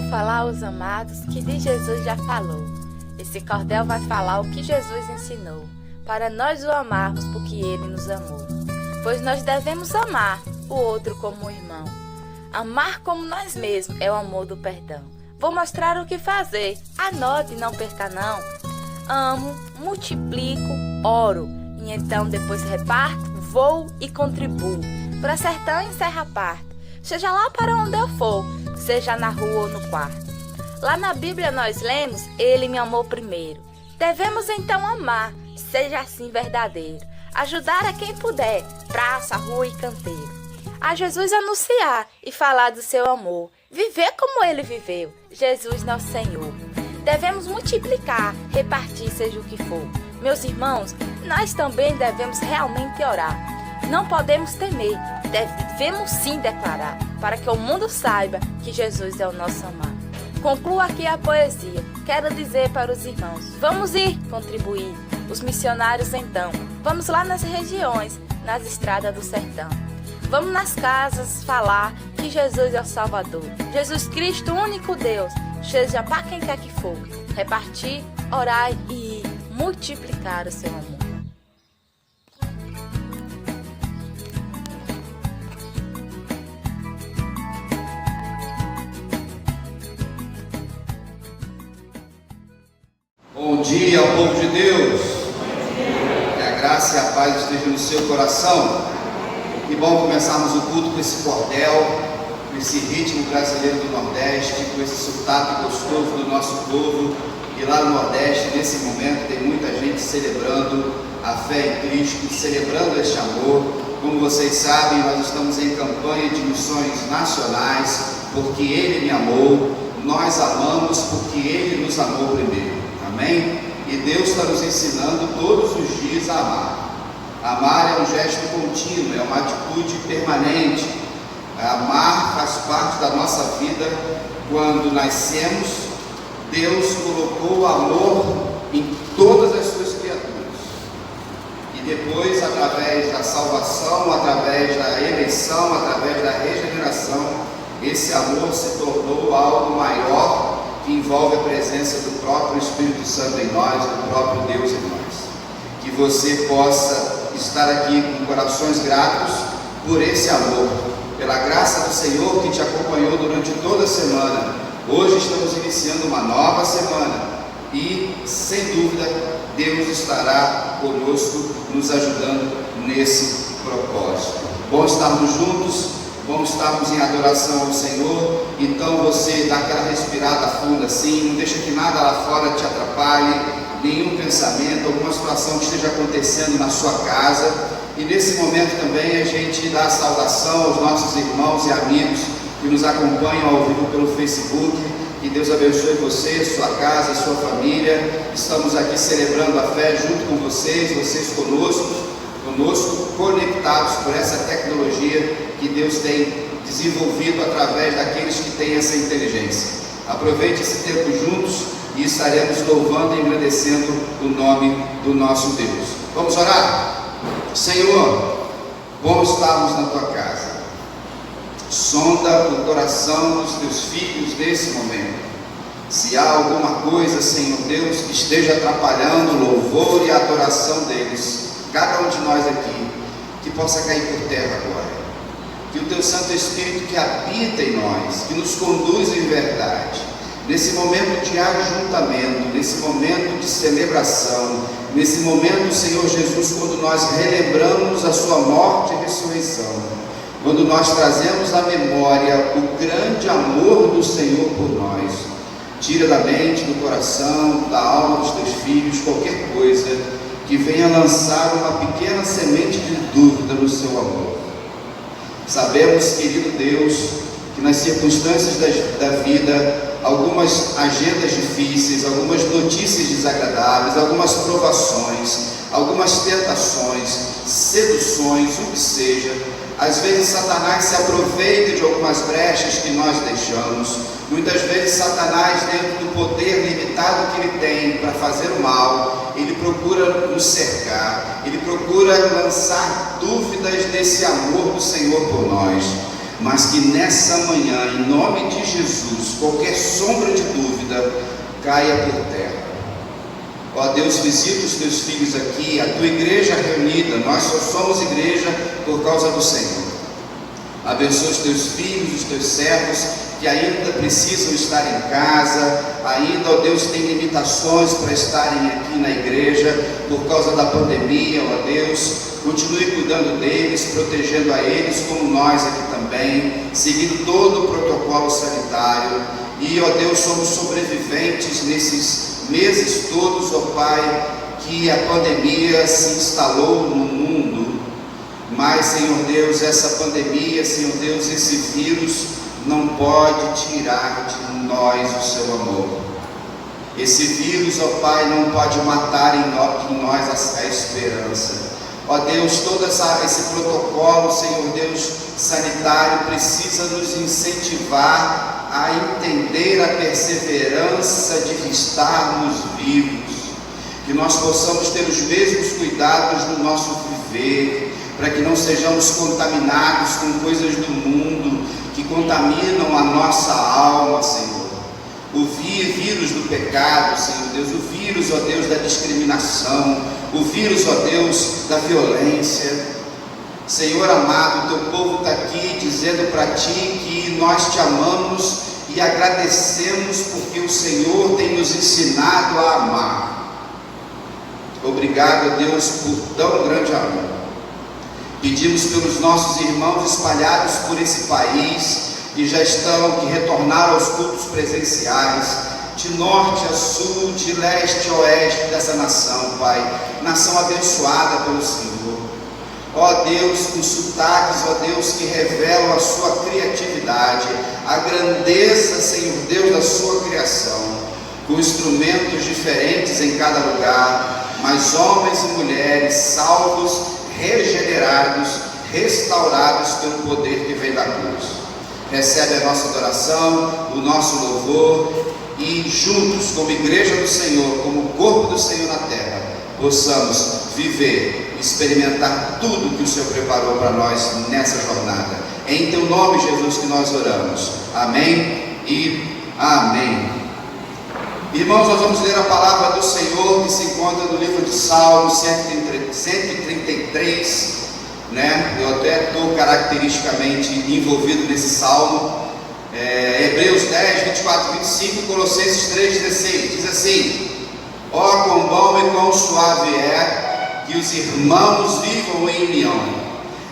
falar aos amados que de Jesus já falou. Esse cordel vai falar o que Jesus ensinou, para nós o amarmos porque Ele nos amou. Pois nós devemos amar o outro como um irmão. Amar como nós mesmos é o amor do perdão. Vou mostrar o que fazer, anote e não perca não. Amo, multiplico, oro, e então depois reparto, vou e contribuo. Para sertão encerra a parte, seja lá para onde eu for, seja na rua ou no quarto. Lá na Bíblia nós lemos, Ele me amou primeiro. Devemos então amar, seja assim verdadeiro. Ajudar a quem puder, praça, rua e canteiro. A Jesus anunciar e falar do seu amor. Viver como Ele viveu, Jesus nosso Senhor. Devemos multiplicar, repartir, seja o que for. Meus irmãos, nós também devemos realmente orar. Não podemos temer, devemos sim declarar, para que o mundo saiba que Jesus é o nosso amado. Concluo aqui a poesia. Quero dizer para os irmãos, vamos ir contribuir. Os missionários então, vamos lá nas regiões, nas estradas do sertão. Vamos nas casas falar que Jesus é o Salvador. Jesus Cristo, o único Deus, seja para quem quer que for. Repartir, orar e multiplicar o seu amor. Bom dia ao povo de Deus. Que a graça e a paz estejam no seu coração. Que bom começarmos o culto com esse cordel, com esse ritmo brasileiro do Nordeste, com esse sotaque gostoso do nosso povo. E lá no Nordeste, nesse momento, tem muita gente celebrando a fé em Cristo, celebrando este amor. Como vocês sabem, nós estamos em campanha de missões nacionais, porque Ele me amou. Nós amamos porque Ele nos amou primeiro. Amém? E Deus está nos ensinando todos os dias a amar. Amar é um gesto contínuo, é uma atitude permanente. Amar faz parte da nossa vida. Quando nascemos, Deus colocou o amor em todas as suas criaturas. E depois, através da salvação, através da eleição, através da regeneração, esse amor se tornou algo maior, que envolve a presença do próprio Espírito Santo em nós, do próprio Deus em nós. Que você possa estar aqui com corações gratos por esse amor, pela graça do Senhor que te acompanhou durante toda a semana. Hoje estamos iniciando uma nova semana e, sem dúvida, Deus estará conosco, nos ajudando nesse propósito. Bom estarmos juntos, bom estarmos em adoração ao Senhor. Então você dá aquela respirada funda assim, não deixa que nada lá fora te atrapalhe, nenhum pensamento, alguma situação que esteja acontecendo na sua casa. E nesse momento também a gente dá a saudação aos nossos irmãos e amigos que nos acompanham ao vivo pelo Facebook. Que Deus abençoe você, sua casa, sua família. Estamos aqui celebrando a fé junto com vocês, vocês conosco, conectados por essa tecnologia que Deus tem desenvolvido através daqueles que têm essa inteligência. Aproveite esse tempo juntos e estaremos louvando e agradecendo o nome do nosso Deus. Vamos orar? Senhor, bom estarmos na tua casa. Sonda o coração dos teus filhos nesse momento. Se há alguma coisa, Senhor Deus, que esteja atrapalhando o louvor e a adoração deles, cada um de nós aqui, que possa cair por terra agora. Que o teu Santo Espírito que habita em nós, que nos conduz em verdade, nesse momento de ajuntamento, nesse momento de celebração, nesse momento, Senhor Jesus, quando nós relembramos a sua morte e ressurreição, quando nós trazemos à memória o grande amor do Senhor por nós, tira da mente, do coração, da alma dos teus filhos qualquer coisa que venha lançar uma pequena semente de dúvida no seu amor. Sabemos, querido Deus, que nas circunstâncias da vida, algumas agendas difíceis, algumas notícias desagradáveis, algumas provações, algumas tentações, seduções, o que seja, às vezes Satanás se aproveita de algumas brechas que nós deixamos. Muitas vezes Satanás, dentro do poder limitado que ele tem para fazer o mal, ele procura nos cercar, ele procura lançar dúvidas desse amor do Senhor por nós. mas que nessa manhã, em nome de Jesus, qualquer sombra de dúvida caia por terra. Ó Deus, visita os teus filhos aqui, a tua igreja reunida. Nós só somos igreja por causa do Senhor. Abençoa os teus filhos, os teus servos que ainda precisam estar em casa, ainda, ó Deus, tem limitações para estarem aqui na igreja por causa da pandemia. Ó Deus, continue cuidando deles, protegendo a eles, como nós aqui também, seguindo todo o protocolo sanitário. E, ó Deus, somos sobreviventes nesses meses todos, ó Pai, que a pandemia se instalou no mundo. Mas, Senhor Deus, essa pandemia, Senhor Deus, esse vírus não pode tirar de nós o seu amor. Esse vírus, ó Pai, não pode matar em nós a esperança. Ó Deus, todo esse protocolo, Senhor Deus, sanitário, precisa nos incentivar a entender a perseverança de estarmos vivos, que nós possamos ter os mesmos cuidados no nosso viver, para que não sejamos contaminados com coisas do mundo que contaminam a nossa alma, Senhor. O vírus do pecado, Senhor Deus, o vírus, ó Deus, da discriminação, o vírus, ó Deus, da violência. Senhor amado, teu povo está aqui dizendo para ti que nós te amamos e agradecemos porque o Senhor tem nos ensinado a amar. Obrigado, Deus, por tão grande amor. Pedimos pelos nossos irmãos espalhados por esse país que retornaram aos cultos presenciais, de norte a sul, de leste a oeste dessa nação, Pai, nação abençoada pelo Senhor. Ó Deus, com sotaques, ó Deus, que revelam a sua criatividade, a grandeza, Senhor Deus, da sua criação, com instrumentos diferentes em cada lugar, mas homens e mulheres salvos, regenerados, restaurados pelo poder que vem da cruz. Recebe a nossa adoração, o nosso louvor, e juntos, como igreja do Senhor, como corpo do Senhor na terra, possamos viver, experimentar tudo que o Senhor preparou para nós nessa jornada. É em teu nome, Jesus, que nós oramos. Amém e amém. Irmãos, nós vamos ler a palavra do Senhor que se encontra no livro de Salmos 133, né? Eu até estou caracteristicamente envolvido nesse salmo. Hebreus 10, 24, 25 e Colossenses 3, 16 diz assim: ó, quão bom e quão suave é que os irmãos vivam em união.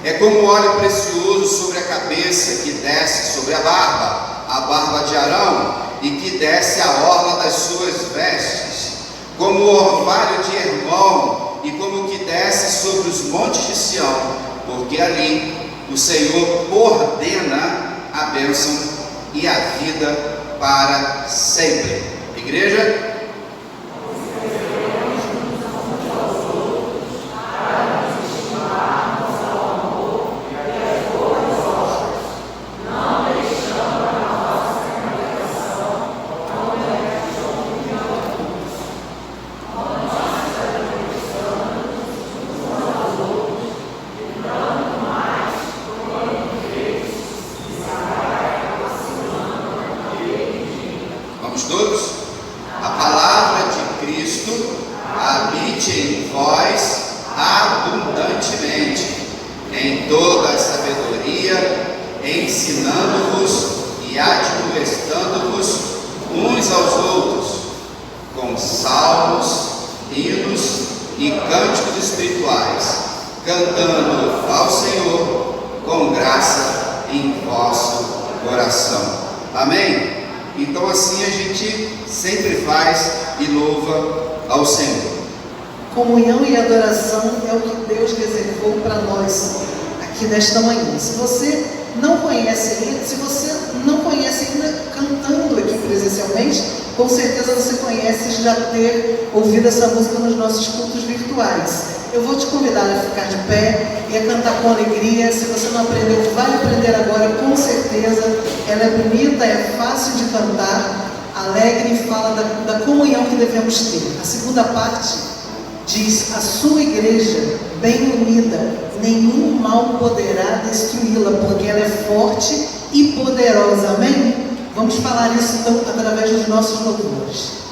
É como óleo precioso sobre a cabeça que desce sobre a barba de Arão, e que desce a orla das suas vestes, como o orvalho de Hermon, e como que desce sobre os montes de Sião, porque ali o Senhor ordena a bênção e a vida para sempre. Igreja? Todos? A palavra de Cristo habite em vós abundantemente, em toda a sabedoria, ensinando-vos e admoestando-vos uns aos outros, com salmos, hinos e cânticos espirituais, cantando ao Senhor com graça em vosso coração. Amém? Então assim a gente sempre faz e louva ao Senhor. Comunhão e adoração é o que Deus reservou para nós aqui nesta manhã. Se você não conhece ainda cantando aqui presencialmente, com certeza você conhece já ter ouvido essa música nos nossos cultos virtuais. Eu vou te convidar a ficar de pé e a cantar com alegria. Se você não aprendeu, vai aprender agora, com certeza. Ela é bonita, é fácil de cantar, alegre e fala da comunhão que devemos ter. A segunda parte Diz: a sua igreja, bem unida, nenhum mal poderá destruí-la, porque ela é forte e poderosa. Amém? Vamos falar isso então através dos nossos louvores.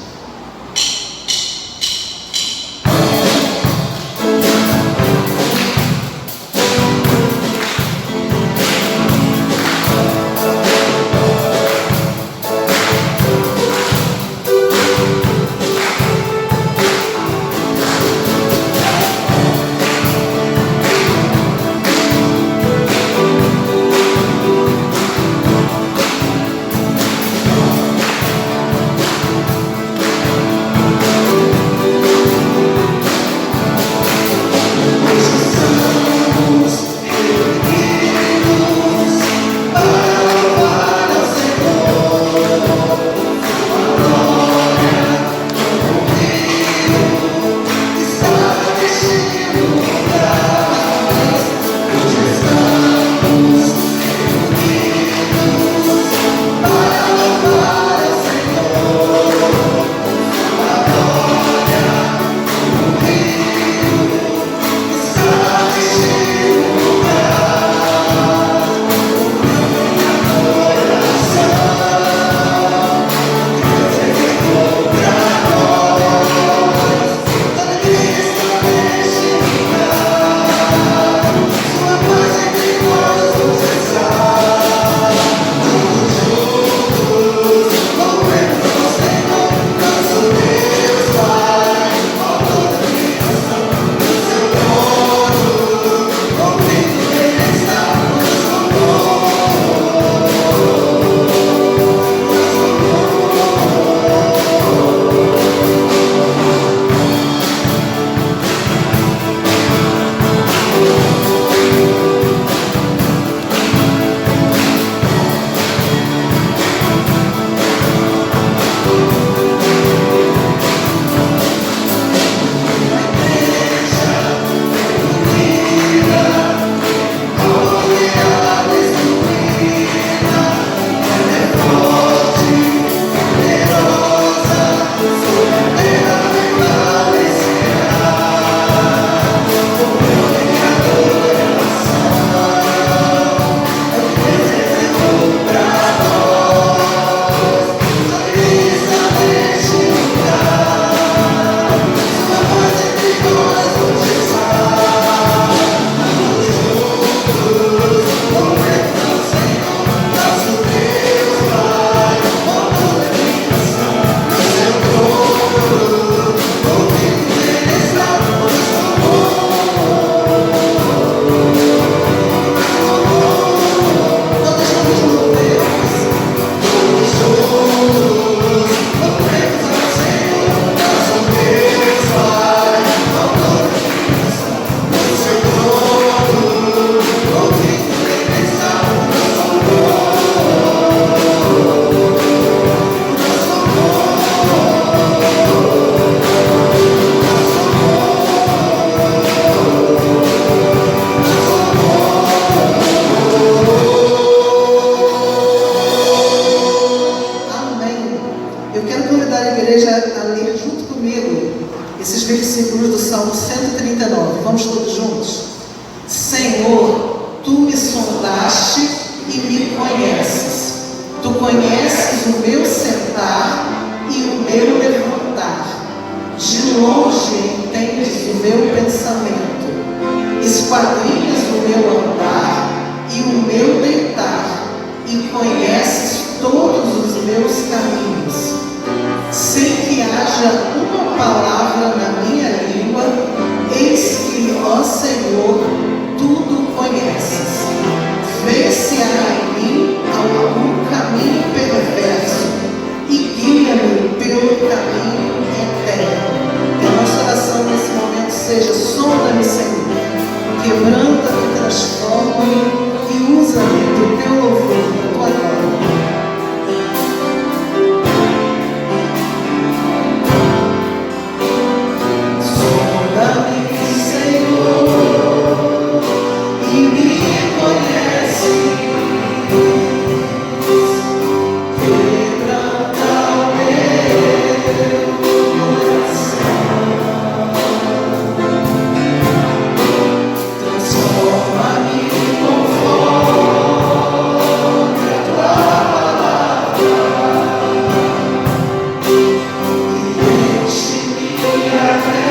Como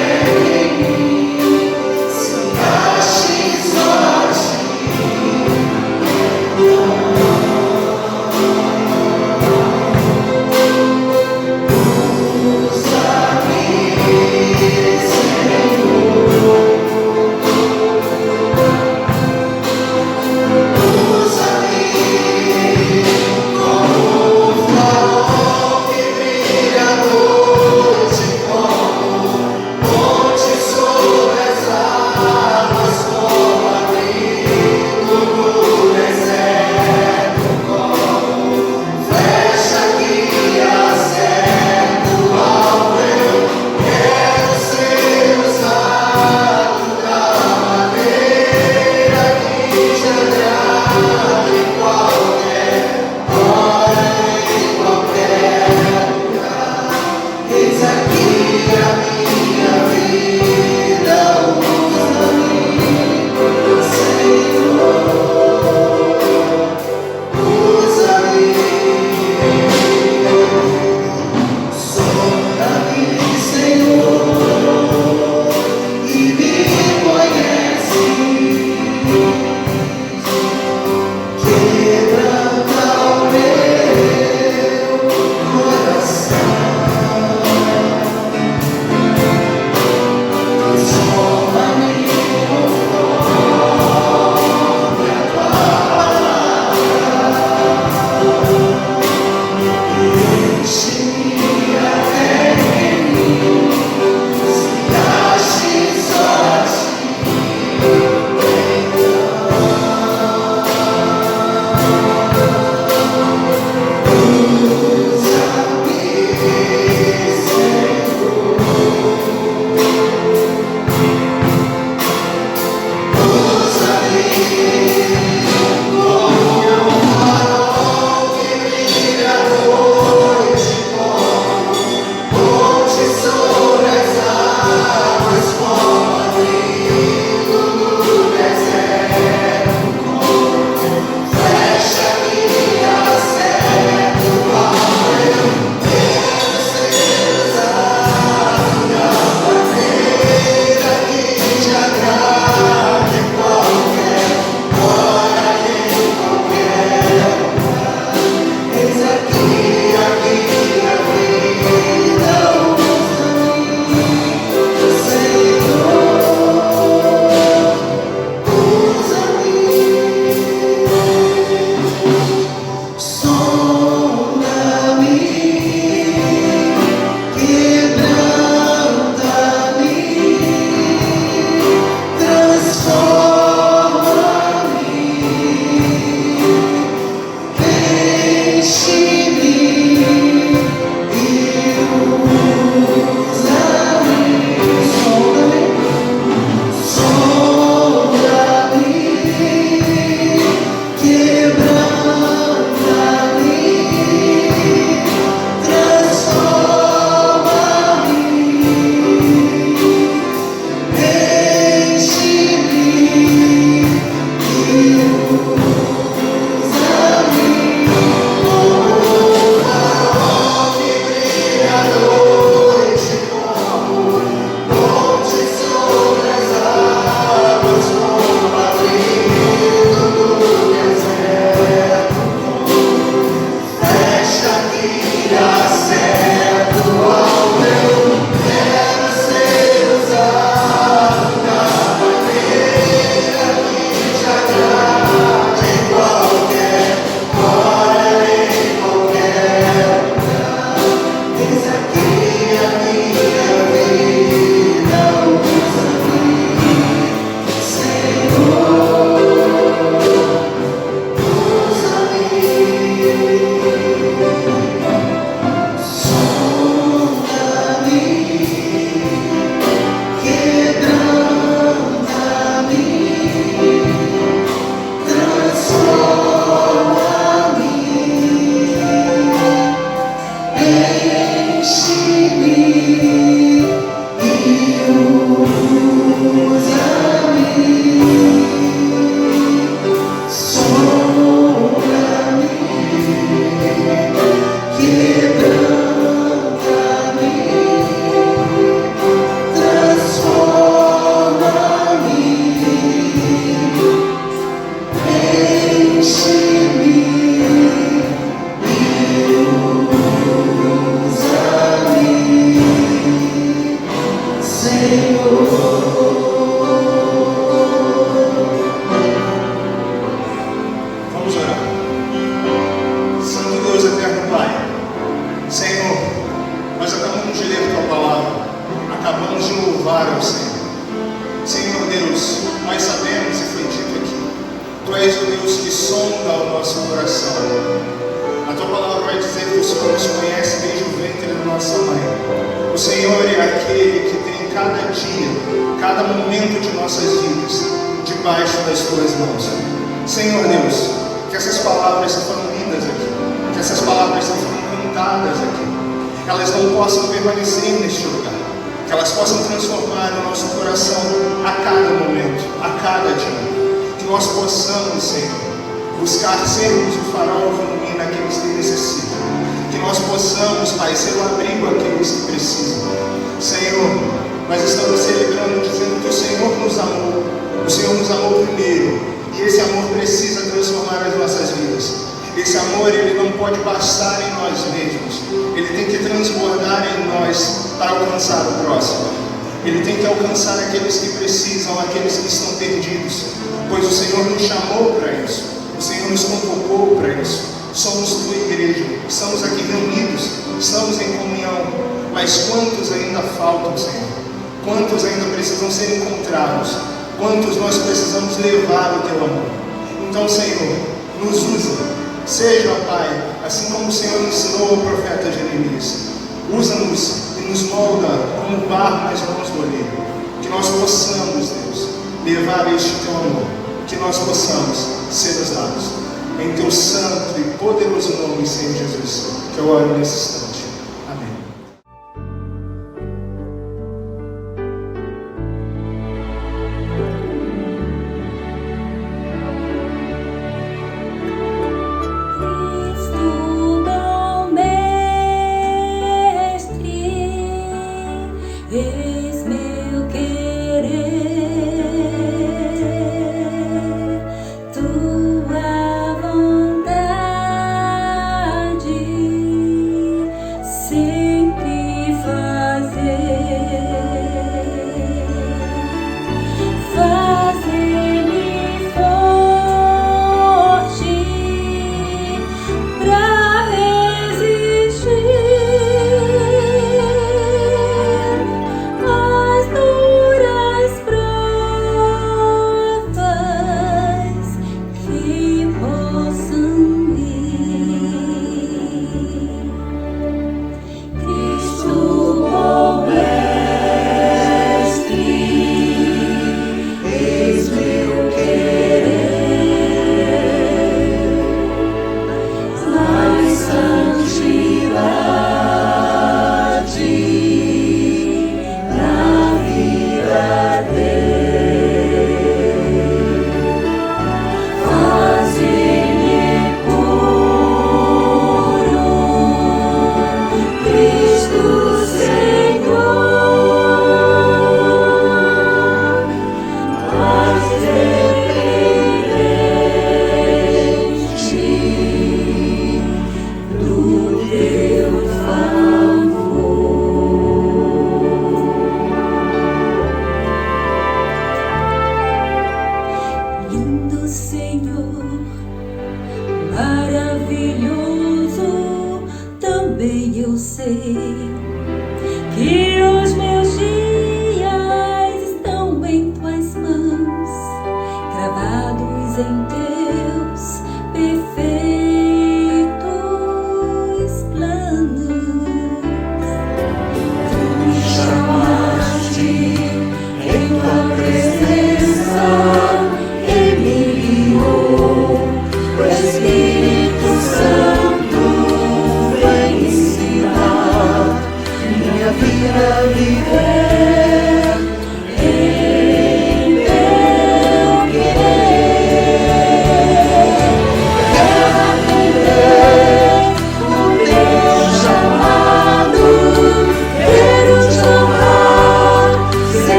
Vamos orar. Santo Deus eterno Pai, Senhor, nós acabamos de ler Tua palavra, acabamos de louvar ao Senhor. Senhor Deus, nós sabemos e foi dito aqui, Tu és o Deus que sonda o nosso coração. A Tua palavra vai dizer que o Senhor nos conhece desde o ventre da nossa mãe. O Senhor é aquele que tem cada dia, cada momento de nossas vidas debaixo das Tuas mãos. Senhor Deus, que essas palavras que foram lidas aqui, que essas palavras que foram cantadas aqui, elas não possam permanecer neste lugar, que elas possam transformar o nosso coração a cada momento, a cada dia, que nós possamos, Senhor, buscar sermos o farol que ilumina aqueles que necessitam, que nós possamos, Pai, ser o abrigo àqueles que precisam. Senhor, nós estamos celebrando, dizendo que o Senhor nos amou primeiro, e esse amor precisa transformar as nossas vidas. Esse amor, ele não pode bastar em nós mesmos, ele tem que transbordar em nós para alcançar o próximo. Ele tem que alcançar aqueles que precisam, aqueles que estão perdidos, pois o Senhor nos chamou para isso, o Senhor nos convocou para isso. Somos tua igreja, estamos aqui reunidos, estamos em comunhão, mas quantos ainda faltam, Senhor? Quantos ainda precisam ser encontrados? Quantos nós precisamos levar o teu amor? Então, Senhor, nos usa. Seja, Pai, assim como o Senhor ensinou ao profeta Jeremias, usa-nos e nos molda como barro nas mãos do oleiro. Que nós possamos, Deus, levar este teu amor, que nós possamos ser usados. Em teu santo e poderoso nome, Senhor Jesus, que eu oro nesse instante. Amém. Eis meu querer, tua vontade sempre fazer. Fazer-me forte pra resistir às duras provas.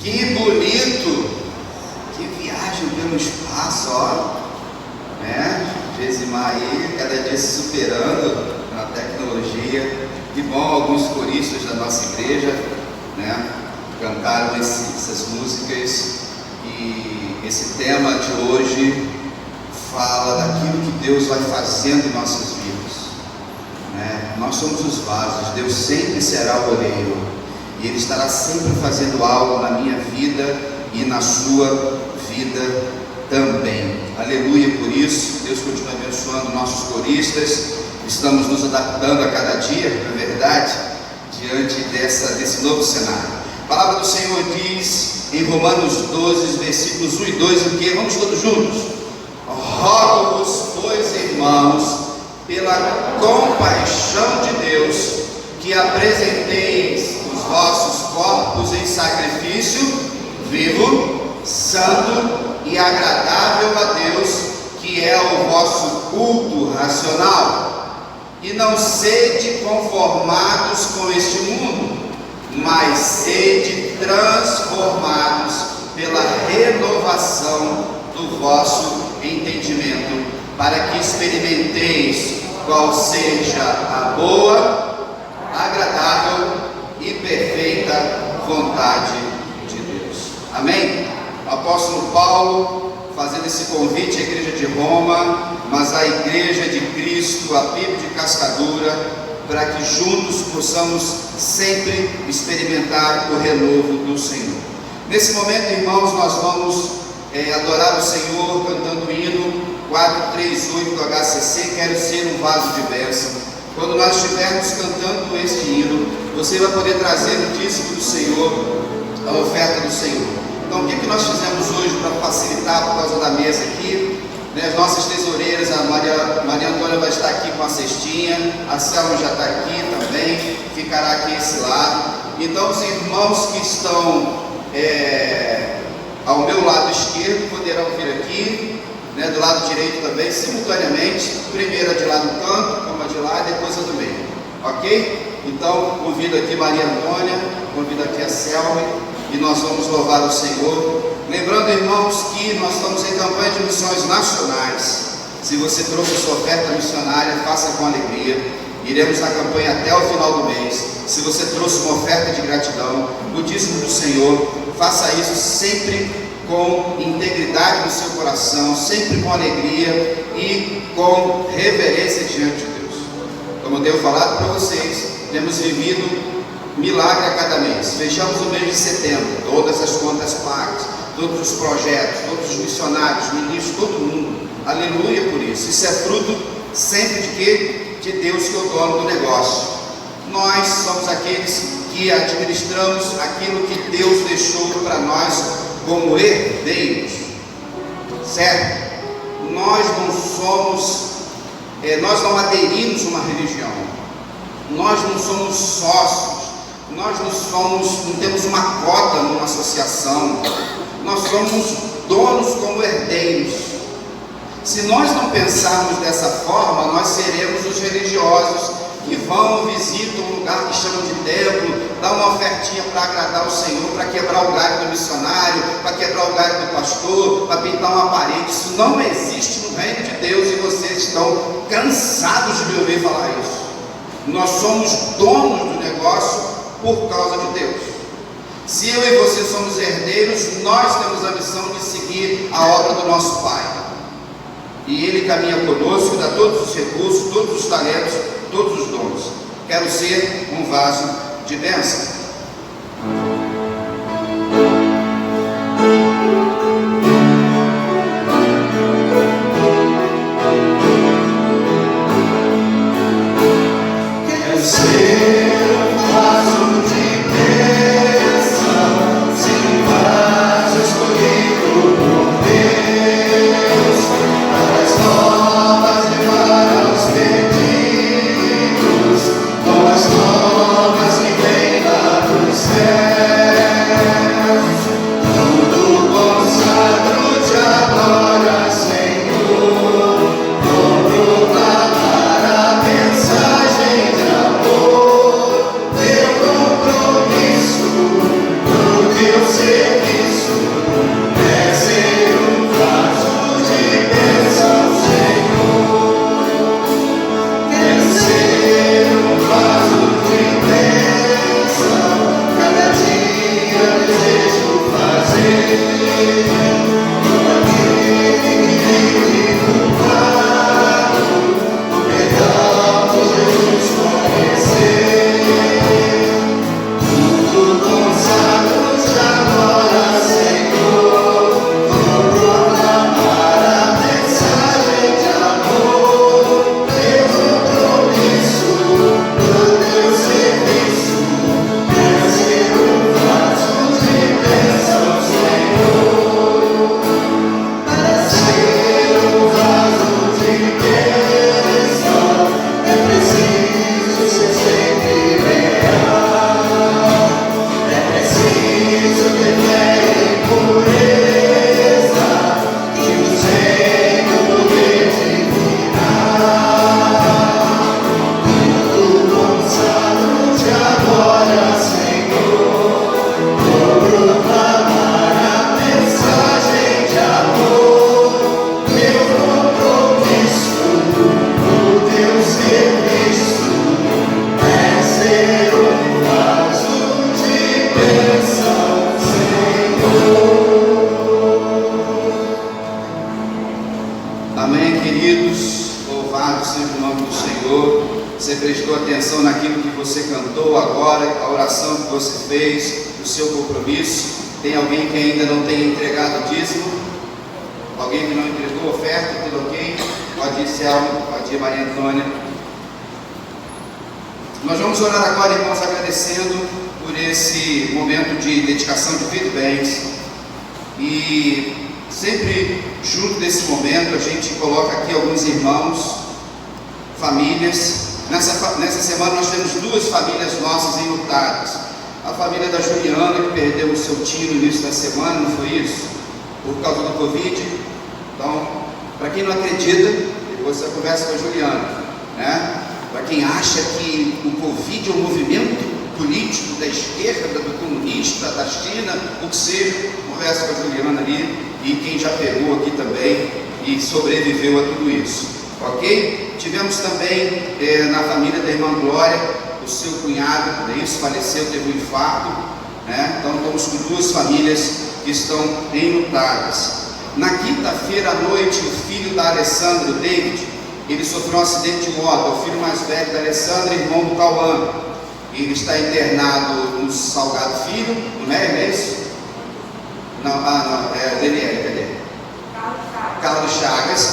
Que bonito! Que viagem pelo espaço, ó. Né? Gesimar aí, cada dia se superando na tecnologia. Que bom, alguns coristas da nossa igreja, né, cantaram essas músicas. E esse tema de hoje fala daquilo que Deus vai fazendo em nossas vidas. Né? Nós somos os vasos, Deus sempre será o oleiro. E Ele estará sempre fazendo algo na minha vida e na sua vida também. Aleluia por isso. Deus continua abençoando nossos coristas. Estamos nos adaptando a cada dia, na verdade, diante desse novo cenário. A palavra do Senhor diz em Romanos 12, versículos 1 e 2, o que? Vamos todos juntos. Rogo-vos, pois, irmãos, pela compaixão de Deus, que apresenteis os vossos corpos em sacrifício vivo, santo e agradável a Deus, que é o vosso culto racional. E não sede conformados com este mundo, mas sede transformados pela renovação do vosso entendimento, para que experimenteis qual seja a boa, agradável e perfeita vontade de Deus. Amém? O apóstolo Paulo fazendo esse convite à igreja de Roma, mas à igreja de Cristo, a PIB de Cascadura, para que juntos possamos sempre experimentar o renovo do Senhor. Nesse momento, irmãos, nós vamos adorar o Senhor cantando o hino 438 do HCC, Quero Ser um Vaso de Bênção. Quando nós estivermos cantando este hino, você vai poder trazer o dízimo do Senhor, a oferta do Senhor. Então, o que nós fizemos hoje para facilitar por causa da mesa aqui? As nossas tesoureiras, a Maria uma cestinha. A Selma já está aqui também, ficará aqui esse lado. Então os irmãos que estão ao meu lado esquerdo poderão vir aqui, né, do lado direito também, simultaneamente. Primeiro a de lá do canto, como a de lá, e depois a do meio. Ok? Então convido aqui Maria Antônia, convido aqui a Selma, e nós vamos louvar o Senhor. Lembrando, irmãos, que nós estamos em campanha de missões nacionais. Se você trouxe sua oferta missionária, faça com alegria. Iremos na campanha até o final do mês. Se você trouxe uma oferta de gratidão, o dízimo do Senhor, faça isso sempre com integridade no seu coração, sempre com alegria e com reverência diante de Deus. Como eu tenho falado para vocês, temos vivido milagre a cada mês. Fechamos o mês de setembro, todas as contas pagas, todos os projetos, todos os missionários, ministros, todo mundo. Aleluia por isso. Isso é fruto sempre de quê? De Deus, que é o dono do negócio. Nós somos aqueles que administramos aquilo que Deus deixou para nós como herdeiros, certo? Nós não aderimos a uma religião, nós não somos sócios, nós não temos uma cota numa associação, nós somos donos como herdeiros. Se nós não pensarmos dessa forma, nós seremos os religiosos que vão, visitam um lugar que chamam de templo, dá uma ofertinha para agradar o Senhor, para quebrar o galho do missionário, para quebrar o galho do pastor, para pintar uma parede. Isso não existe no reino de Deus, e vocês estão cansados de me ouvir falar isso. Nós somos donos do negócio por causa de Deus. Se eu e você somos herdeiros, nós temos a missão de seguir a obra do nosso Pai. E Ele caminha conosco, dá todos os recursos, todos os talentos, todos os dons. Quero ser um vaso de bênção. Quero ser um vaso de bênção, sim, um vaso escolhido por Deus, para as novas levar aos perdidos, com as novas que vêm lá dos céus. Tudo consagro te agora, Senhor, vou proclamar a mensagem de amor, teu compromisso, no teu serviço, é ser um vaso de bênção, Senhor. Quero ser um vaso de bênção, cada dia desejo fazer como aquele que vive no quarto, legal de Jesus conhecer. Tudo consagro-te agora, Senhor, vou proclamar a mensagem de amor, teu compromisso, no teu serviço, quero ser um vaso de bênção, Senhor. Para ser um vaso de bênção, é preciso ser sempre leal, é preciso ter fé e pureza, que nos vem do poder divinal. Tudo consagro-te agora, Senhor, vou proclamar a mensagem de amor, meu compromisso, no teu serviço, é ser um vaso de bênção, Senhor. Amém, queridos. Louvado seja o nome do Senhor. Você prestou atenção naquilo que você cantou agora, a oração que você fez, o seu compromisso. Tem alguém que ainda não tem entregado o dízimo? Alguém que não entregou a oferta? Tudo ok? Pode ir, Selma, pode ir, Maria Antônia. Nós vamos orar agora, irmãos, agradecendo por esse momento de dedicação de vida e bens. E sempre junto desse momento a gente coloca aqui alguns irmãos famílias. Nessa semana nós temos 2 famílias nossas enlutadas. A família da Juliana, que perdeu o seu tio no início da semana, não foi isso? Por causa do Covid. Então, para quem não acredita, depois você conversa com a Juliana, né? Para quem acha que o Covid é um movimento político da esquerda, do comunista, da China, o que seja, conversa com a Juliana ali, e quem já pegou aqui também e sobreviveu a tudo isso, ok? Tivemos também na família da irmã Glória, o seu cunhado, isso, faleceu, teve um infarto, né? Então estamos com 2 famílias que estão enlutadas. Na quinta-feira à noite, o filho da Alessandra, o David, ele sofreu um acidente de moto, é o filho mais velho da Alessandra, irmão do Cauã. Ele está internado no Salgado Filho, não é isso? Não, é Daniel, cadê? Carlos Chagas,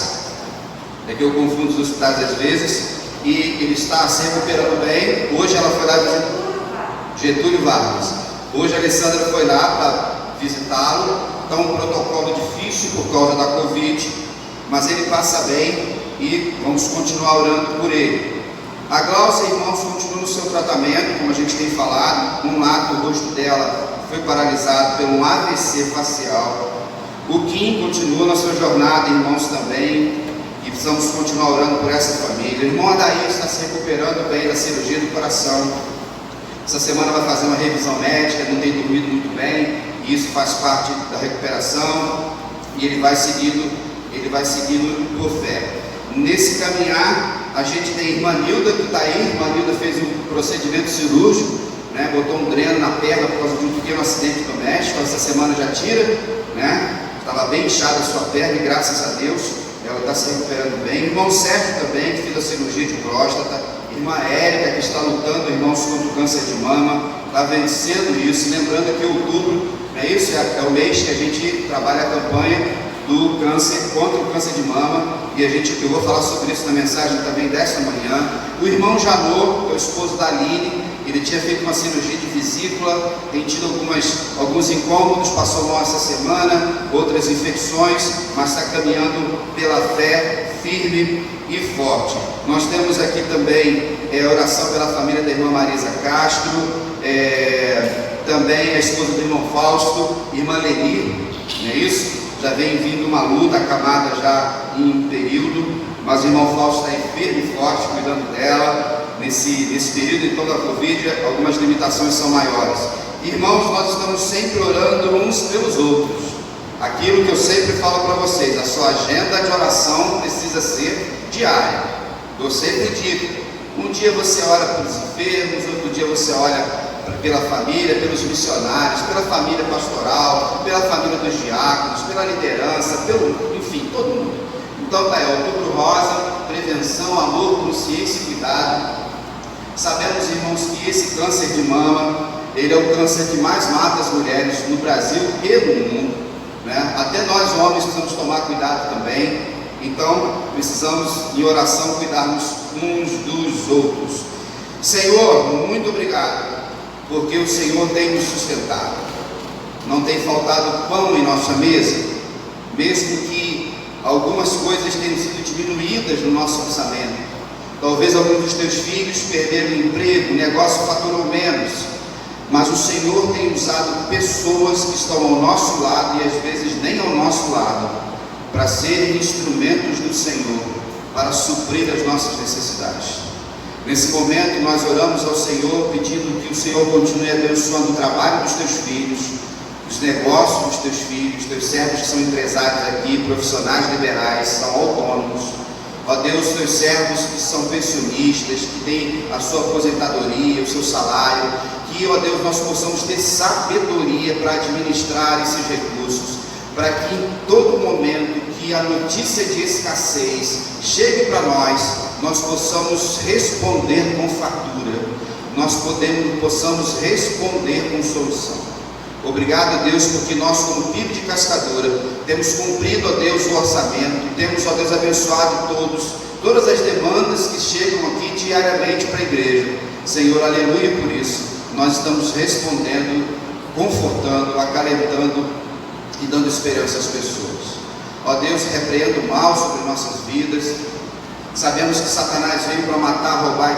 é que eu confundo os hospitais às vezes, e ele está se recuperando bem. Hoje ela foi lá visitar Getúlio Vargas. Hoje a Alessandra foi lá para visitá-lo. Está um protocolo difícil por causa da Covid, mas ele passa bem e vamos continuar orando por ele. A Glaucia, irmãos, continua no seu tratamento, como a gente tem falado. Um lado do rosto dela foi paralisado por um AVC facial. O Kim continua na sua jornada, irmãos, também, e precisamos continuar orando por essa família. O irmão Adair está se recuperando bem da cirurgia do coração. Essa semana vai fazer uma revisão médica, não tem dormido muito bem, e isso faz parte da recuperação, e ele vai seguindo por fé. Nesse caminhar, a gente tem a irmã Nilda que está aí. A irmã Nilda fez um procedimento cirúrgico, né? Botou um dreno na perna por causa de um pequeno acidente doméstico. Essa semana já tira, né? Estava bem inchada a sua perna e graças a Deus ela está se recuperando bem. O irmão Sérgio também, que fez a cirurgia de próstata. Irmã Érica, que está lutando, irmãos, contra o câncer de mama, está vencendo isso. Lembrando que outubro, é isso, é o mês que a gente trabalha a campanha do câncer, contra o câncer de mama, e eu vou falar sobre isso na mensagem também desta manhã. O irmão Janô, que é o esposo da Aline, ele tinha feito uma cirurgia de vesícula, tem tido alguns incômodos, passou mal essa semana, outras infecções, mas está caminhando pela fé, firme e forte. Nós temos aqui também oração pela família da irmã Marisa Castro, também a esposa do irmão Fausto, irmã Leni, não é isso? Já vem vindo uma luta acamada já em período, mas o irmão Fausto está firme e forte, cuidando dela. Nesse período, então, da Covid, algumas limitações são maiores. Irmãos, nós estamos sempre orando uns pelos outros. Aquilo que eu sempre falo para vocês, a sua agenda de oração precisa ser diária. Eu sempre digo, um dia você ora pelos enfermos, outro dia você ora pela família, pelos missionários, pela família pastoral, pela família dos diáconos, pela liderança, enfim, todo mundo. Então tá aí, Outubro Rosa, prevenção, amor, consciência e cuidado. Sabemos, irmãos, que esse câncer de mama, ele é o câncer que mais mata as mulheres no Brasil e no mundo, né? Até nós homens precisamos tomar cuidado também. Então precisamos em oração cuidarmos uns dos outros. Senhor, muito obrigado, porque o Senhor tem nos sustentado. Não tem faltado pão em nossa mesa, mesmo que algumas coisas tenham sido diminuídas no nosso orçamento. Talvez alguns dos teus filhos perderam o emprego, o negócio faturou menos, mas o Senhor tem usado pessoas que estão ao nosso lado e às vezes nem ao nosso lado, para serem instrumentos do Senhor, para suprir as nossas necessidades. Nesse momento nós oramos ao Senhor pedindo que o Senhor continue abençoando o trabalho dos teus filhos, os negócios dos teus filhos, teus servos que são empresários aqui, profissionais liberais, são autônomos. Ó Deus, teus servos que são pensionistas, que têm a sua aposentadoria, o seu salário, que, ó Deus, nós possamos ter sabedoria para administrar esses recursos, para que em todo momento que a notícia de escassez chegue para nós possamos responder com fartura, possamos responder com solução. Obrigado, Deus, porque nós, como PIB de Cascadura, temos cumprido, ó Deus, o orçamento, temos, ó Deus, abençoado todas as demandas que chegam aqui diariamente para a igreja. Senhor, aleluia por isso. Nós estamos respondendo, confortando, acalentando e dando esperança às pessoas. Ó Deus, repreenda o mal sobre nossas vidas, Sabemos que Satanás veio para matar, roubar e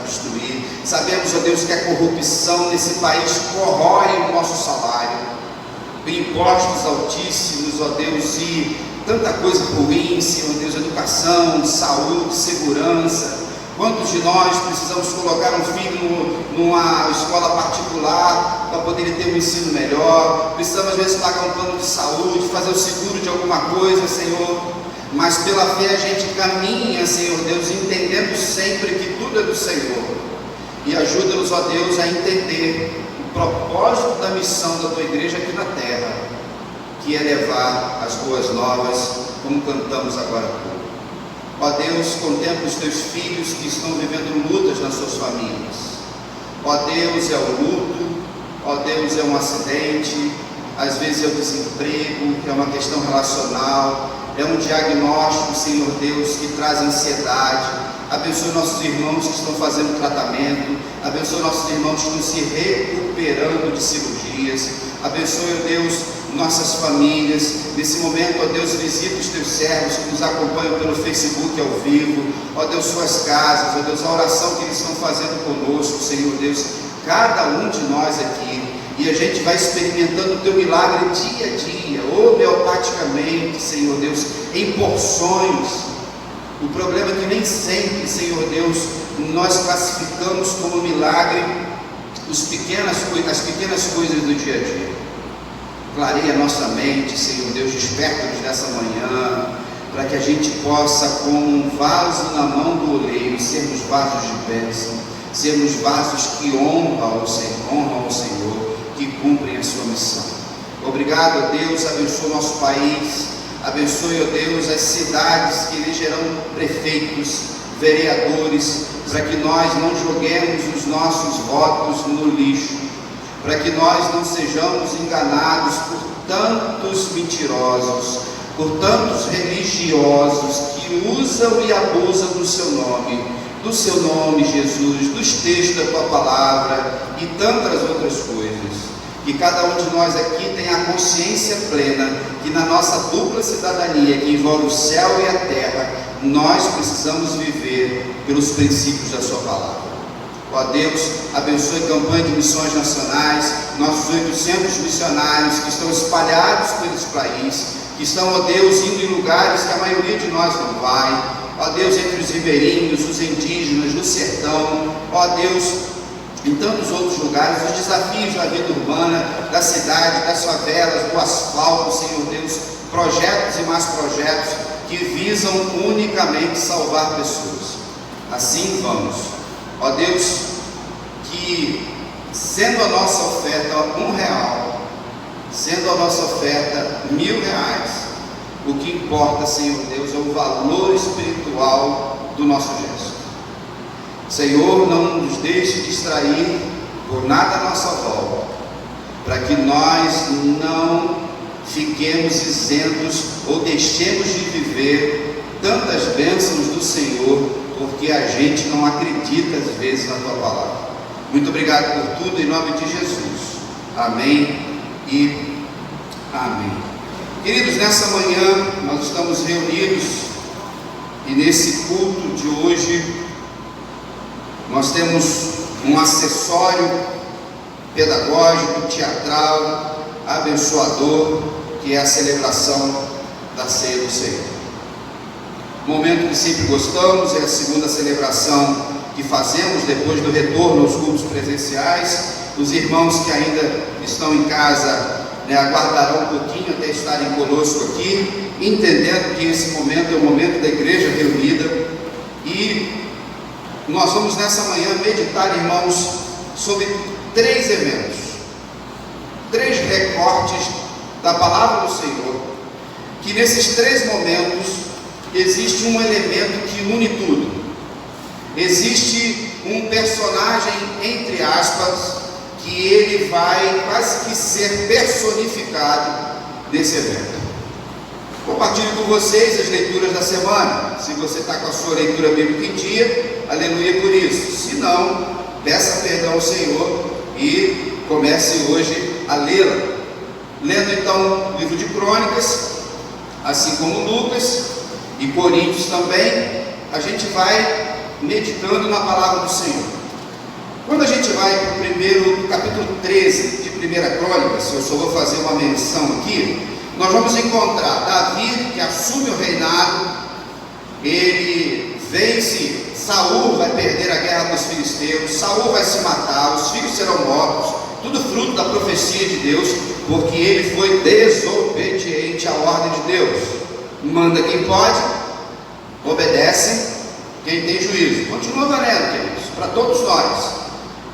destruir. Sabemos, ó Deus, que a corrupção nesse país corrói o nosso salário. Impostos altíssimos, ó Deus, e tanta coisa ruim, Senhor Deus, educação, saúde, segurança. Quantos de nós precisamos colocar um filho numa escola particular para poder ter um ensino melhor? Precisamos às vezes pagar um plano de saúde, fazer o seguro de alguma coisa, Senhor. Mas pela fé a gente caminha, Senhor Deus, entendendo sempre que tudo é do Senhor. E ajuda-nos, ó Deus, a entender o propósito da missão da Tua igreja aqui na terra, que é levar as boas novas, como cantamos agora há pouco. Ó Deus, contempla os Teus filhos que estão vivendo lutas nas suas famílias. Ó Deus, é o luto, ó Deus, é um acidente, às vezes é o desemprego, é uma questão relacional, é um diagnóstico, Senhor Deus, que traz ansiedade. Abençoe nossos irmãos que estão fazendo tratamento, abençoe nossos irmãos que estão se recuperando de cirurgias, abençoe, ó Deus, nossas famílias. Nesse momento, ó Deus, visita os Teus servos que nos acompanham pelo Facebook ao vivo, ó Deus, suas casas, ó Deus, a oração que eles estão fazendo conosco, Senhor Deus, cada um de nós aqui, e a gente vai experimentando o Teu milagre dia a dia, homeopaticamente, Senhor Deus, em porções. O problema é que nem sempre, Senhor Deus, nós classificamos como milagre as pequenas coisas do dia a dia. Clareia a nossa mente, Senhor Deus, desperta-nos nessa manhã, para que a gente possa, como um vaso na mão do oleiro, sermos vasos de bênção, sermos vasos que honram ao Senhor, que cumprem a sua missão. Obrigado, ó Deus, abençoa o nosso país, abençoe, ó Deus, as cidades que elegerão prefeitos, vereadores, para que nós não joguemos os nossos votos no lixo, para que nós não sejamos enganados por tantos mentirosos, por tantos religiosos que usam e abusam do Seu nome, Jesus, dos textos da Tua palavra e tantas outras coisas. Que cada um de nós aqui tenha a consciência plena que na nossa dupla cidadania, que envolve o céu e a terra, nós precisamos viver pelos princípios da Sua palavra. Ó Deus, abençoe a campanha de missões nacionais, nossos 800 missionários que estão espalhados pelo país, que estão, ó Deus, indo em lugares que a maioria de nós não vai. Ó Deus, entre os ribeirinhos, os indígenas, no sertão, ó Deus, em tantos outros lugares, os desafios da vida urbana, da cidade, das favelas, do asfalto, Senhor Deus, projetos e mais projetos que visam unicamente salvar pessoas. Assim vamos. Ó Deus, que sendo a nossa oferta R$1, sendo a nossa oferta R$1.000, o que importa, Senhor Deus, é o valor espiritual do nosso gesto. Senhor, não nos deixe distrair por nada à nossa volta, para que nós não fiquemos isentos ou deixemos de viver tantas bênçãos do Senhor, porque a gente não acredita às vezes na Tua palavra. Muito obrigado por tudo, em nome de Jesus. Amém e amém. Queridos, nessa manhã nós estamos reunidos e nesse culto de hoje nós temos um acessório pedagógico, teatral, abençoador, que é a celebração da ceia do Senhor. Momento que sempre gostamos, é a segunda celebração que fazemos depois do retorno aos cultos presenciais. Os irmãos que ainda estão em casa, aguardarão um pouquinho até estarem conosco aqui, entendendo que esse momento é o momento da igreja reunida. E nós vamos nessa manhã meditar, irmãos, sobre 3 eventos, 3 recortes da palavra do Senhor, que nesses 3 momentos existe um elemento que une tudo. Existe um personagem, entre aspas, que ele vai quase que ser personificado nesse evento. Compartilho com vocês as leituras da semana. Se você está com a sua leitura bíblica em dia, aleluia por isso. Se não, peça perdão ao Senhor e comece hoje a lê-la. Lendo então o livro de Crônicas, assim como Lucas e Coríntios também, a gente vai meditando na palavra do Senhor. Quando a gente vai para o primeiro capítulo 13 de 1 Crônicas, eu só vou fazer uma menção aqui, nós vamos encontrar Davi, que assume o reinado, ele vence, Saul vai perder a guerra com os filisteus, Saul vai se matar, os filhos serão mortos, tudo fruto da profecia de Deus, porque ele foi desobediente à ordem de Deus. Manda quem pode, obedece quem tem juízo. Continua valendo, queridos, para todos nós.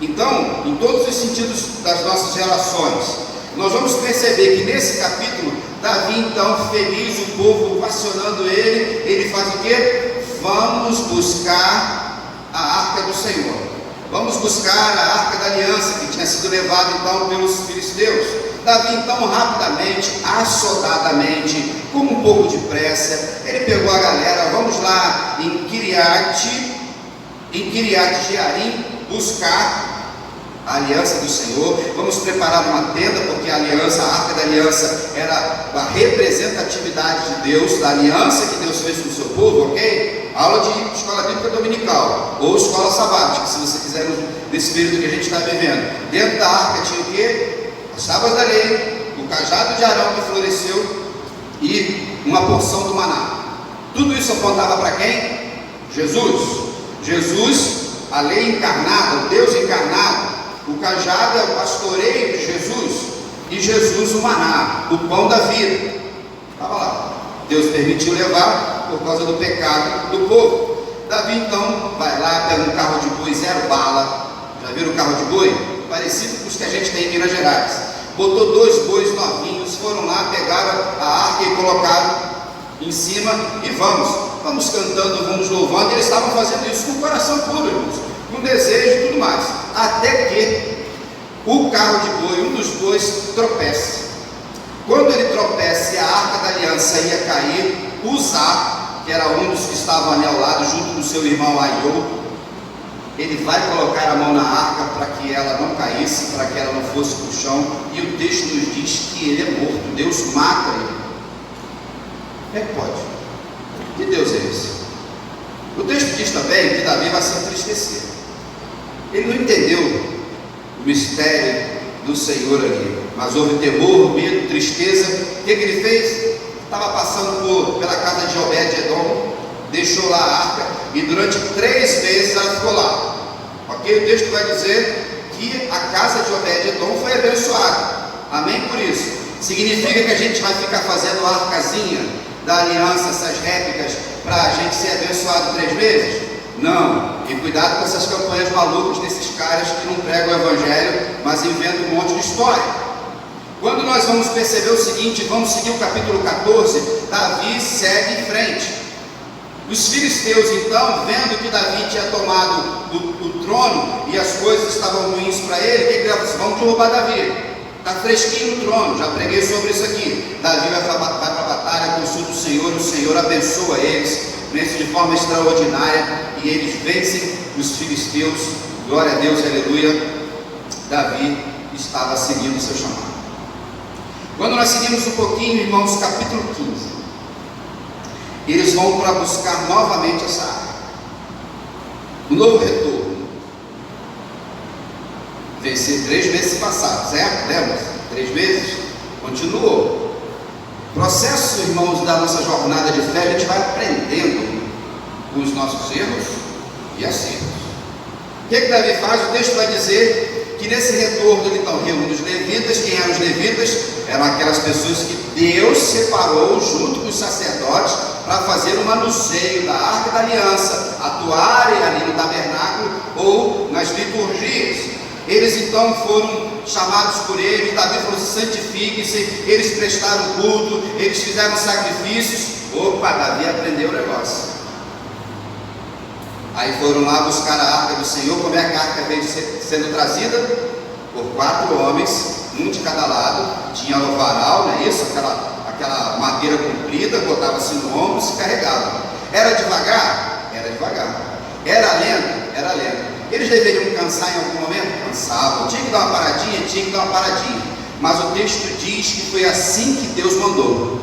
Então, em todos os sentidos das nossas relações, nós vamos perceber que nesse capítulo, Davi então, feliz, o povo ovacionando ele faz o quê? Vamos buscar a arca do Senhor, vamos buscar a arca da aliança, que tinha sido levada então pelos filisteus. Davi então, rapidamente, assodadamente, com um pouco de pressa, ele pegou a galera, vamos lá em Kiriat Jearim, buscar a aliança do Senhor, vamos preparar uma tenda, porque a aliança, a arca da aliança, era a representatividade de Deus, da aliança que Deus fez com o seu povo, ok? Aula de escola bíblica dominical, ou escola sabática, se você quiser, nesse período que a gente está vivendo. Dentro da arca tinha o quê? As tábuas da lei, o cajado de Arão que floresceu e uma porção do maná. Tudo isso apontava para quem? Jesus. Jesus, a lei encarnada, o Deus encarnado. O cajado é o pastoreio de Jesus, e Jesus o maná, o pão da vida. Estava lá. Deus permitiu levar por causa do pecado do povo. Davi então vai lá, pega um carro de boi 0 bala. Já viram o carro de boi? Parecido com os que a gente tem em Minas Gerais. Botou 2 bois novinhos, foram lá, pegaram a arca e colocaram em cima e vamos cantando, vamos louvando. Eles estavam fazendo isso com o coração puro, irmãos, com desejo e tudo mais, até que o carro de boi, um dos bois, tropeça. Quando ele tropeça e a arca da aliança ia cair, Uzá, que era um dos que estavam ali ao lado, junto com seu irmão Aiô, ele vai colocar a mão na arca para que ela não caísse, para que ela não fosse para o chão, e o texto nos diz que ele é morto, Deus mata ele. Como é que pode? Que Deus é esse? O texto diz também que Davi vai se entristecer. Ele não entendeu o mistério do Senhor ali, mas houve temor, medo, tristeza. O que ele fez? Estava passando pela casa de Obed-Edom, deixou lá a arca e durante 3 meses ela ficou lá. Ok? O texto vai dizer que a casa de Obed-Edom foi abençoada. Amém por isso? Significa que a gente vai ficar fazendo a arcazinha da aliança, essas réplicas, para a gente ser abençoado 3 meses? Não. E cuidado com essas campanhas malucas desses caras que não pregam o evangelho, mas inventam um monte de história. Quando nós vamos perceber o seguinte, vamos seguir o capítulo 14, Davi segue em frente. Os filisteus então, vendo que Davi tinha tomado o trono e as coisas estavam ruins para ele, o que ele disse? Vamos derrubar Davi. Está fresquinho no trono, já preguei sobre isso aqui. Davi vai para a batalha, consulta o Senhor abençoa eles, vence de forma extraordinária e eles vencem os filisteus. Glória a Deus, aleluia. Davi estava seguindo o seu chamado. Quando nós seguimos um pouquinho, irmãos, capítulo 15, eles vão para buscar novamente essa arca. Um novo retorno. Vencer 3 meses passados, certo? Lembra? 3 meses? Continuou. Processo, irmãos, da nossa jornada de fé, a gente vai aprendendo com os nossos erros e acertos. O que Davi faz? O texto vai dizer que nesse retorno ele então reúne os levitas. Quem eram os levitas? Eram aquelas pessoas que Deus separou junto com os sacerdotes para fazer o manuseio da arca da aliança, atuarem ali no tabernáculo ou nas liturgias. Eles então foram chamados por ele. Davi falou: santifiquem-se. Eles prestaram culto, eles fizeram sacrifícios. Opa, Davi aprendeu o negócio. Aí foram lá buscar a arca do Senhor. Como é que a arca veio sendo trazida? Por 4 homens, um de cada lado. Tinha o varal, não é isso? Aquela madeira comprida, botava-se no ombro e se carregava. Era devagar? Era devagar. Era lento? Era lento. Eles deveriam cansar em algum momento? Cansavam. Tinha que dar uma paradinha? Tinha que dar uma paradinha. Mas o texto diz que foi assim que Deus mandou.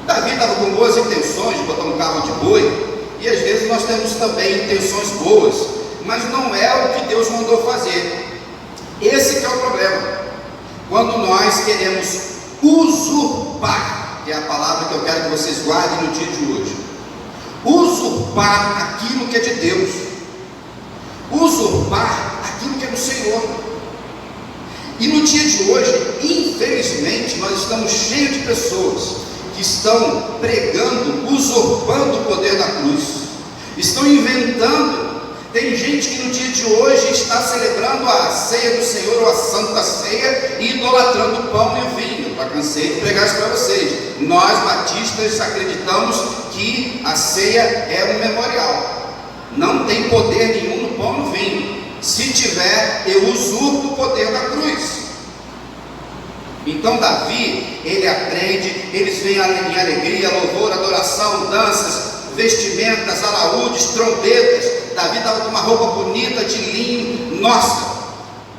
Davi estava com boas intenções de botar um carro de boi, e às vezes nós temos também intenções boas, mas não é o que Deus mandou fazer. Esse que é o problema. Quando nós queremos usurpar, que é a palavra que eu quero que vocês guardem no dia de hoje, usurpar aquilo que é de Deus, usurpar aquilo que é do Senhor. E no dia de hoje, infelizmente, nós estamos cheios de pessoas que estão pregando, usurpando o poder da cruz, estão inventando. Tem gente que no dia de hoje está celebrando a ceia do Senhor, ou a Santa Ceia, e idolatrando o pão e o vinho. Já cansei de pregar isso para vocês. Nós batistas acreditamos que a ceia é um memorial, não tem poder nenhum no pão e no vinho. Se tiver, eu usurpo o poder da cruz. Então Davi, ele aprende, eles vêm em alegria, louvor, adoração, danças, vestimentas, alaúdes, trombetas. Davi estava com uma roupa bonita de linho, nossa.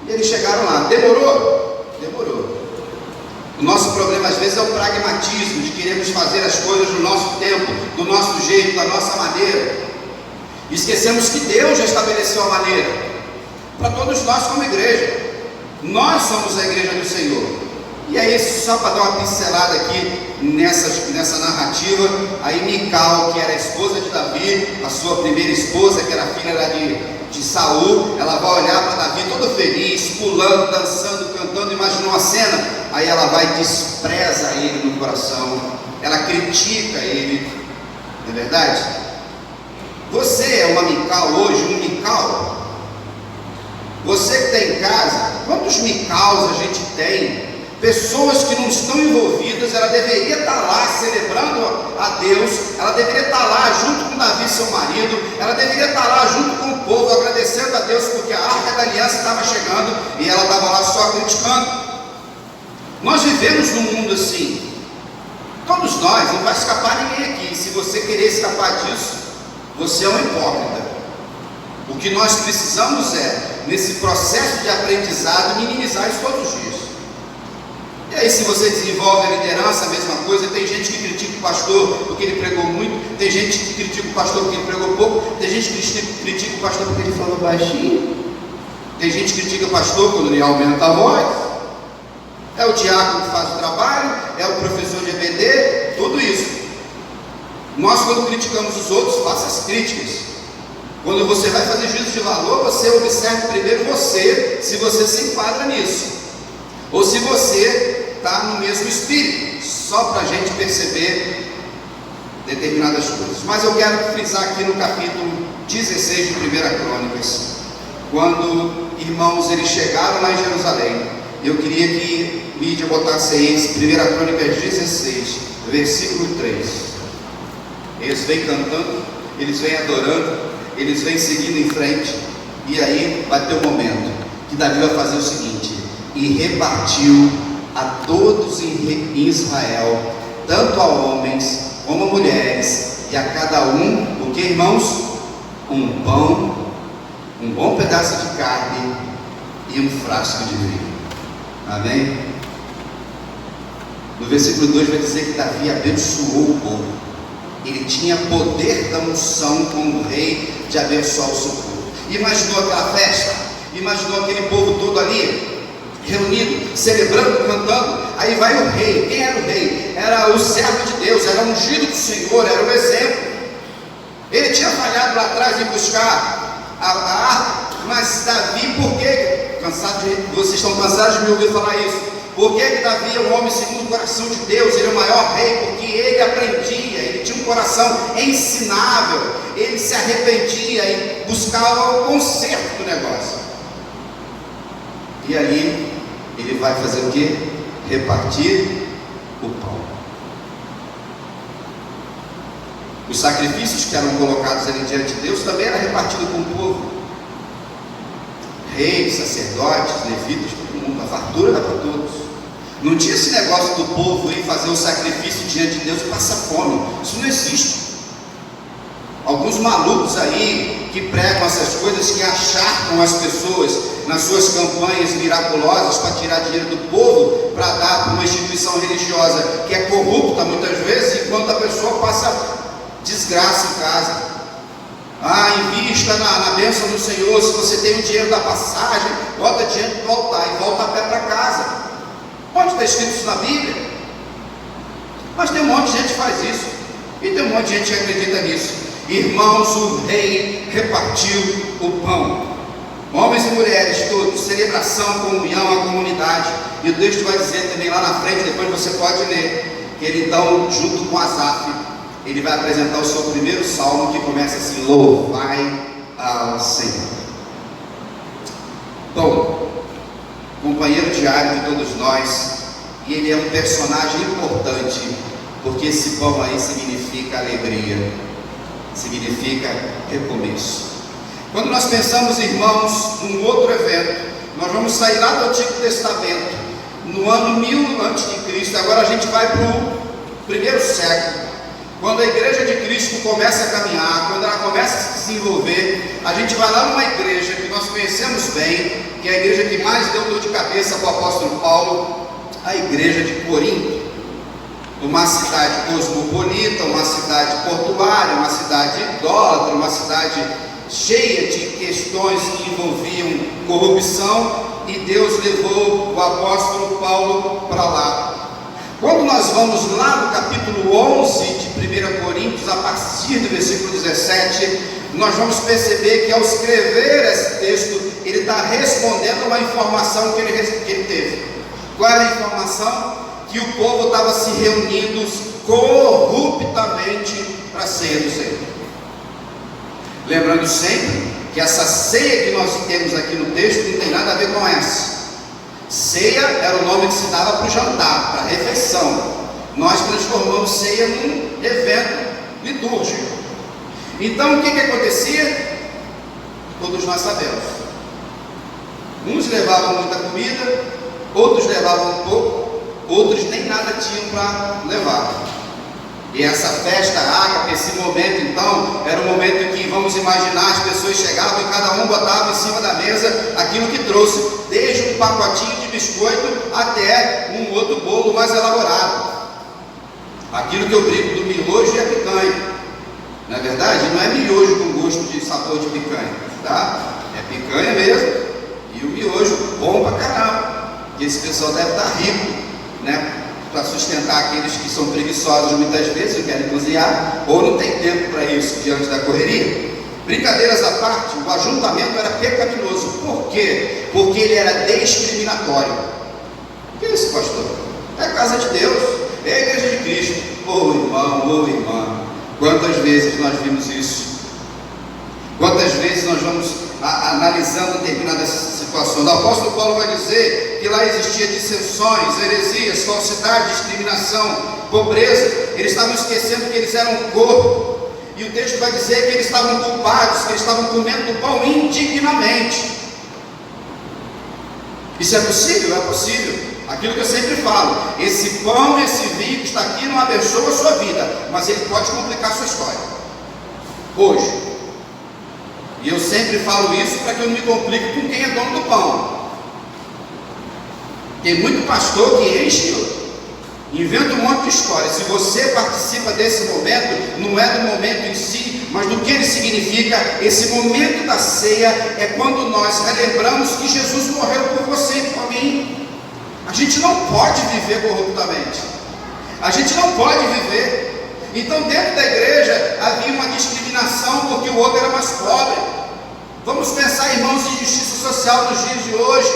E eles chegaram lá. Demorou? Demorou. O nosso problema às vezes é o pragmatismo, de queremos fazer as coisas no nosso tempo, do nosso jeito, da nossa maneira. Esquecemos que Deus já estabeleceu a maneira para todos nós como igreja. Nós somos a igreja do Senhor. E aí, só para dar uma pincelada aqui nessa narrativa, aí Mical, que era a esposa de Davi, a sua primeira esposa, que era filha de Saul, ela vai olhar para Davi todo feliz, pulando, dançando, cantando, imaginou a cena. Aí ela vai e despreza ele no coração, ela critica ele, não é verdade? Você é uma Mical hoje, um Mical? Você que está em casa, quantos Micaus a gente tem? Pessoas que não estão envolvidas. Ela deveria estar lá celebrando a Deus, ela deveria estar lá junto com Davi, seu marido, ela deveria estar lá junto com o povo, agradecendo a Deus porque a Arca da Aliança estava chegando e ela estava lá só criticando. Nós vivemos num mundo assim, todos nós, não vai escapar ninguém aqui. Se você querer escapar disso, você é um hipócrita. O que nós precisamos é, nesse processo de aprendizado, minimizar isso todos os dias. E aí, se você desenvolve a liderança, a mesma coisa. Tem gente que critica o pastor porque ele pregou muito, tem gente que critica o pastor porque ele pregou pouco, tem gente que critica o pastor porque ele falou baixinho, tem gente que critica o pastor quando ele aumenta a voz. É o diácono que faz o trabalho, é o professor de EBD, tudo isso. Nós, quando criticamos os outros, faça as críticas. Quando você vai fazer juízo de valor, você observa primeiro você, se você se enquadra nisso, ou se você está no mesmo espírito, só para a gente perceber determinadas coisas. Mas eu quero frisar aqui no capítulo 16 de 1 Crônicas, quando, irmãos, eles chegaram lá em Jerusalém. Eu queria que Lídia botasse aí 1 Crônicas 16, versículo 3. Eles vêm cantando, eles vêm adorando, eles vêm seguindo em frente, e aí vai ter um momento que Davi vai fazer o seguinte: e repartiu a todos em Israel, tanto a homens como a mulheres, e a cada um, o que, irmãos? Um pão, um bom pedaço de carne e um frasco de vinho. Amém? No versículo 2 vai dizer que Davi abençoou o povo. Ele tinha poder da unção como rei de abençoar o seu povo. Imaginou aquela festa? Imaginou aquele povo todo ali reunido, celebrando, cantando? Aí vai o rei. Quem era o rei? Era o servo de Deus, era ungido do Senhor, era o exemplo. Ele tinha falhado lá atrás em buscar a arca, mas Davi, por quê? Vocês estão cansados de me ouvir falar isso. Por que Davi é um homem segundo o coração de Deus? Ele é o maior rei, porque ele aprendia, ele tinha um coração ensinável, ele se arrependia e buscava o conserto do negócio. E ali ele vai fazer o quê? Repartir o pão. Os sacrifícios que eram colocados ali diante de Deus também eram repartidos com o povo. Reis, sacerdotes, levitas, todo mundo, a fartura era para todos. Não tinha esse negócio do povo ir fazer o sacrifício diante de Deus e passar fome. Isso não existe. Alguns malucos aí que pregam essas coisas, que acharcam as pessoas nas suas campanhas miraculosas para tirar dinheiro do povo, para dar para uma instituição religiosa que é corrupta muitas vezes, enquanto a pessoa passa desgraça em casa. Invista na bênção do Senhor. Se você tem o dinheiro da passagem, bota dinheiro para voltar e volta a pé para casa. Onde está escrito isso na Bíblia? Mas tem um monte de gente que faz isso, e tem um monte de gente que acredita nisso. Irmãos, o rei repartiu o pão. Homens e mulheres todos, celebração, comunhão, a comunidade. E o texto vai dizer também lá na frente, depois você pode ler, que ele então, junto com Asaf, ele vai apresentar o seu primeiro salmo, que começa assim: louvai ao Senhor. Bom, companheiro diário de todos nós, e ele é um personagem importante, porque esse pão aí significa alegria, significa recomeço. Quando nós pensamos, irmãos, num outro evento, nós vamos sair lá do Antigo Testamento, no ano 1000 a.C., agora a gente vai para o primeiro século. Quando a igreja de Cristo começa a caminhar, quando ela começa a se desenvolver, a gente vai lá numa igreja que nós conhecemos bem, que é a igreja que mais deu dor de cabeça para o apóstolo Paulo, a igreja de Corinto. Uma cidade cosmopolita, uma cidade portuária, uma cidade idólatra, uma cidade cheia de questões que envolviam corrupção, e Deus levou o apóstolo Paulo para lá. Quando nós vamos lá no capítulo 11 de 1 Coríntios, a partir do versículo 17, nós vamos perceber que ao escrever esse texto, ele está respondendo a uma informação que ele teve. Qual era a informação? Que o povo estava se reunindo corruptamente para a ceia do Senhor. Lembrando sempre que essa ceia que nós temos aqui no texto não tem nada a ver com essa. Ceia era o nome que se dava para o jantar, para a refeição. Nós transformamos ceia num evento litúrgico. Então o que acontecia? Todos nós sabemos. Uns levavam muita comida, outros levavam um pouco, outros nem nada tinham para levar. E essa festa ágape, esse momento então, era um momento em que, vamos imaginar, as pessoas chegavam e cada um botava em cima da mesa aquilo que trouxe, desde um pacotinho de biscoito até um outro bolo mais elaborado. Aquilo que eu brinco do miojo e a picanha. Na verdade, não é miojo com gosto de sabor de picanha, tá? É picanha mesmo, e o miojo bom pra caramba. E esse pessoal deve estar rico, né? Para sustentar aqueles que são preguiçosos muitas vezes, não querem cozinhar, ou não tem tempo para isso diante da correria. Brincadeiras à parte, o ajuntamento era pecaminoso. Por quê? Porque ele era discriminatório. O que é isso, pastor? É a casa de Deus, é a igreja de Cristo. Ô irmão, ô irmã, quantas vezes nós vimos isso? Quantas vezes nós vamos analisando determinadas situações? O apóstolo Paulo vai dizer que lá existia dissensões, heresias, falsidade, discriminação, pobreza. Eles estavam esquecendo que eles eram um corpo, e o texto vai dizer que eles estavam culpados, que eles estavam comendo do pão indignamente. Isso é possível? É possível. Aquilo que eu sempre falo, esse pão, esse vinho que está aqui não abençoa a sua vida, mas ele pode complicar a sua história hoje. E eu sempre falo isso para que eu não me complique com quem é dono do pão. Tem muito pastor que enche, inventa um monte de história. Se você participa desse momento, não é do momento em si, mas do que ele significa. Esse momento da ceia é quando nós relembramos que Jesus morreu por você e por mim. A gente não pode viver corruptamente, a gente não pode viver. Então dentro da igreja havia uma discriminação porque o outro era mais pobre. Vamos pensar, irmãos, em justiça social nos dias de hoje.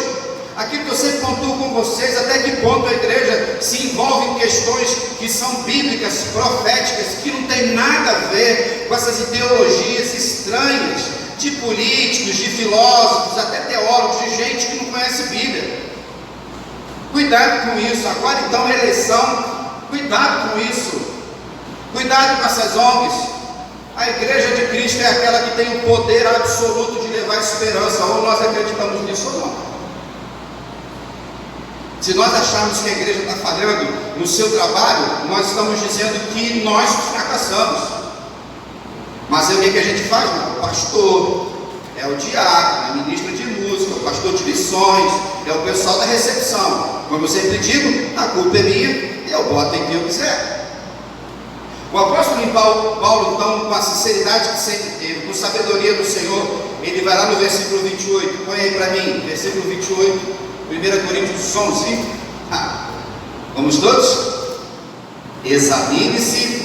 Aquilo que eu sempre pontuo com vocês, até que ponto a igreja se envolve em questões que são bíblicas, proféticas, que não tem nada a ver com essas ideologias estranhas de políticos, de filósofos, até teólogos, de gente que não conhece Bíblia. Cuidado com isso. Agora então a eleição, cuidado com isso. Cuidado com essas ONGs. A igreja de Cristo é aquela que tem o poder absoluto de levar esperança, ou nós acreditamos nisso ou não. Se nós acharmos que a igreja está falhando no seu trabalho, nós estamos dizendo que nós fracassamos. Mas aí o que a gente faz? Não, o pastor, é o diácono, é o ministro de música, o pastor de lições, é o pessoal da recepção. Como eu sempre digo, a culpa é minha, eu boto em quem eu quiser. O apóstolo Paulo, então, com a sinceridade que sempre teve, com sabedoria do Senhor, ele vai lá no versículo 28, põe aí para mim, versículo 28, 1 Coríntios 11. Vamos todos? Examine-se.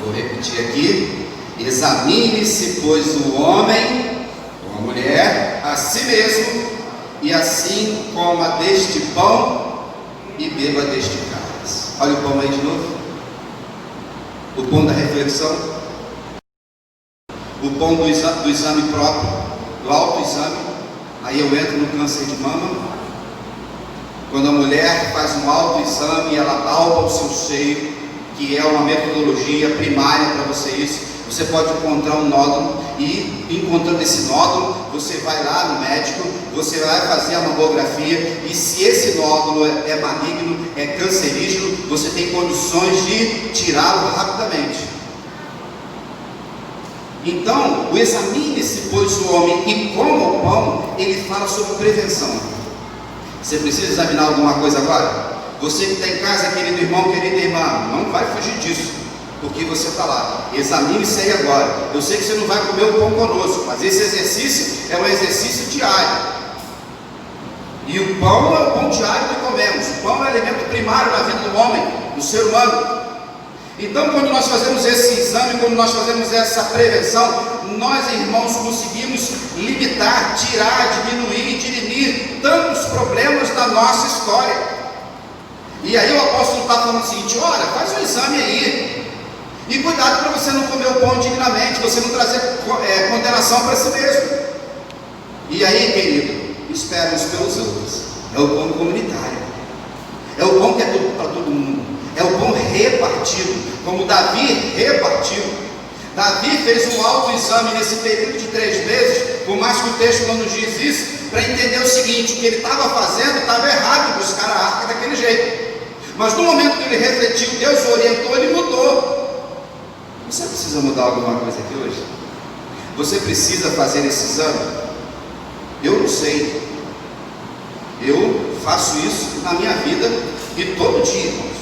Vou repetir aqui. Examine-se, pois, o homem ou a mulher a si mesmo, e assim coma deste pão e beba deste cálice. Olha o pão aí de novo. O pão da reflexão, o pão do exame próprio, do autoexame. Aí eu entro no câncer de mama. Quando a mulher faz um autoexame, ela palpa o seu seio, que é uma metodologia primária para você isso. Você pode encontrar um nódulo e, encontrando esse nódulo, você vai lá no médico, você vai fazer a mamografia, e se esse nódulo é maligno, é cancerígeno, você tem condições de tirá-lo rapidamente. Então, o examine-se, pois, o homem e coma o pão, ele fala sobre prevenção. Você precisa examinar alguma coisa agora? Você que está em casa, querido irmão, querida irmã, não vai fugir disso, porque você está lá. Examine-se aí agora. Eu sei que você não vai comer o pão conosco, mas esse exercício é um exercício diário. E o pão é o pão diário que comemos. O pão é o alimento primário na vida do homem, do ser humano. Então, quando nós fazemos esse exame, quando nós fazemos essa prevenção, nós, irmãos, conseguimos limitar, tirar, diminuir, dirimir tantos problemas da nossa história. E aí o apóstolo está falando o seguinte: olha, faz um exame aí, e cuidado para você não comer o pão indignamente, você não trazer condenação para si mesmo. E aí, querido, espere uns pelos outros. É o pão comunitário, é o pão que é para todo mundo, é o pão repartido, como Davi repartiu. Davi fez um autoexame nesse período de 3 meses, por mais que o texto não nos diz isso, para entender o seguinte: o que ele estava fazendo estava errado, buscar a arca daquele jeito. Mas no momento que ele refletiu, Deus o orientou, ele mudou. Você precisa mudar alguma coisa aqui hoje? Você precisa fazer esse exame? Eu não sei. Eu faço isso na minha vida e todo dia, irmãos.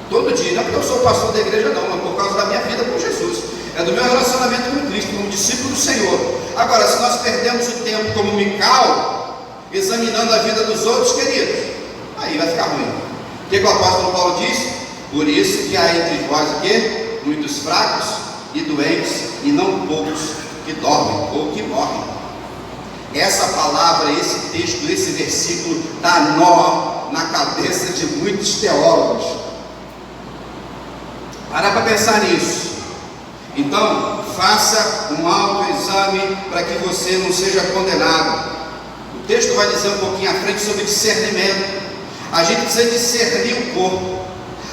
Todo dia, não é porque eu sou pastor da igreja não, mas por causa da minha vida com Jesus. É do meu relacionamento com Cristo, como discípulo do Senhor. Agora, se nós perdemos o tempo como Mical, examinando a vida dos outros, queridos, aí vai ficar ruim. O que o apóstolo Paulo diz? Por isso que há entre vós o quê? Muitos fracos e doentes, e não poucos que dormem ou que morrem. Essa palavra, esse texto, esse versículo dá nó na cabeça de muitos teólogos. Para pensar nisso. Então, faça um autoexame para que você não seja condenado. O texto vai dizer um pouquinho à frente sobre discernimento. A gente precisa discernir o corpo.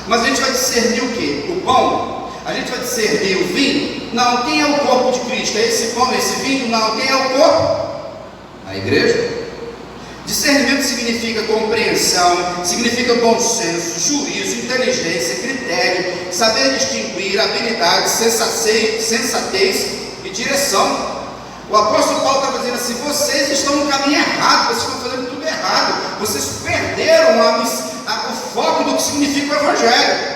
Mas a gente vai discernir o quê? O pão? A gente vai discernir o vinho? Não. Quem é o corpo de Cristo? É esse pão, esse vinho? Não. Quem é o corpo? A igreja. Discernimento significa compreensão, significa bom senso, juízo, inteligência, critério, saber distinguir, habilidade, sensatez e direção. O apóstolo Paulo está dizendo assim: vocês estão no caminho errado, vocês estão fazendo tudo errado, vocês perderam o foco do que significa o Evangelho.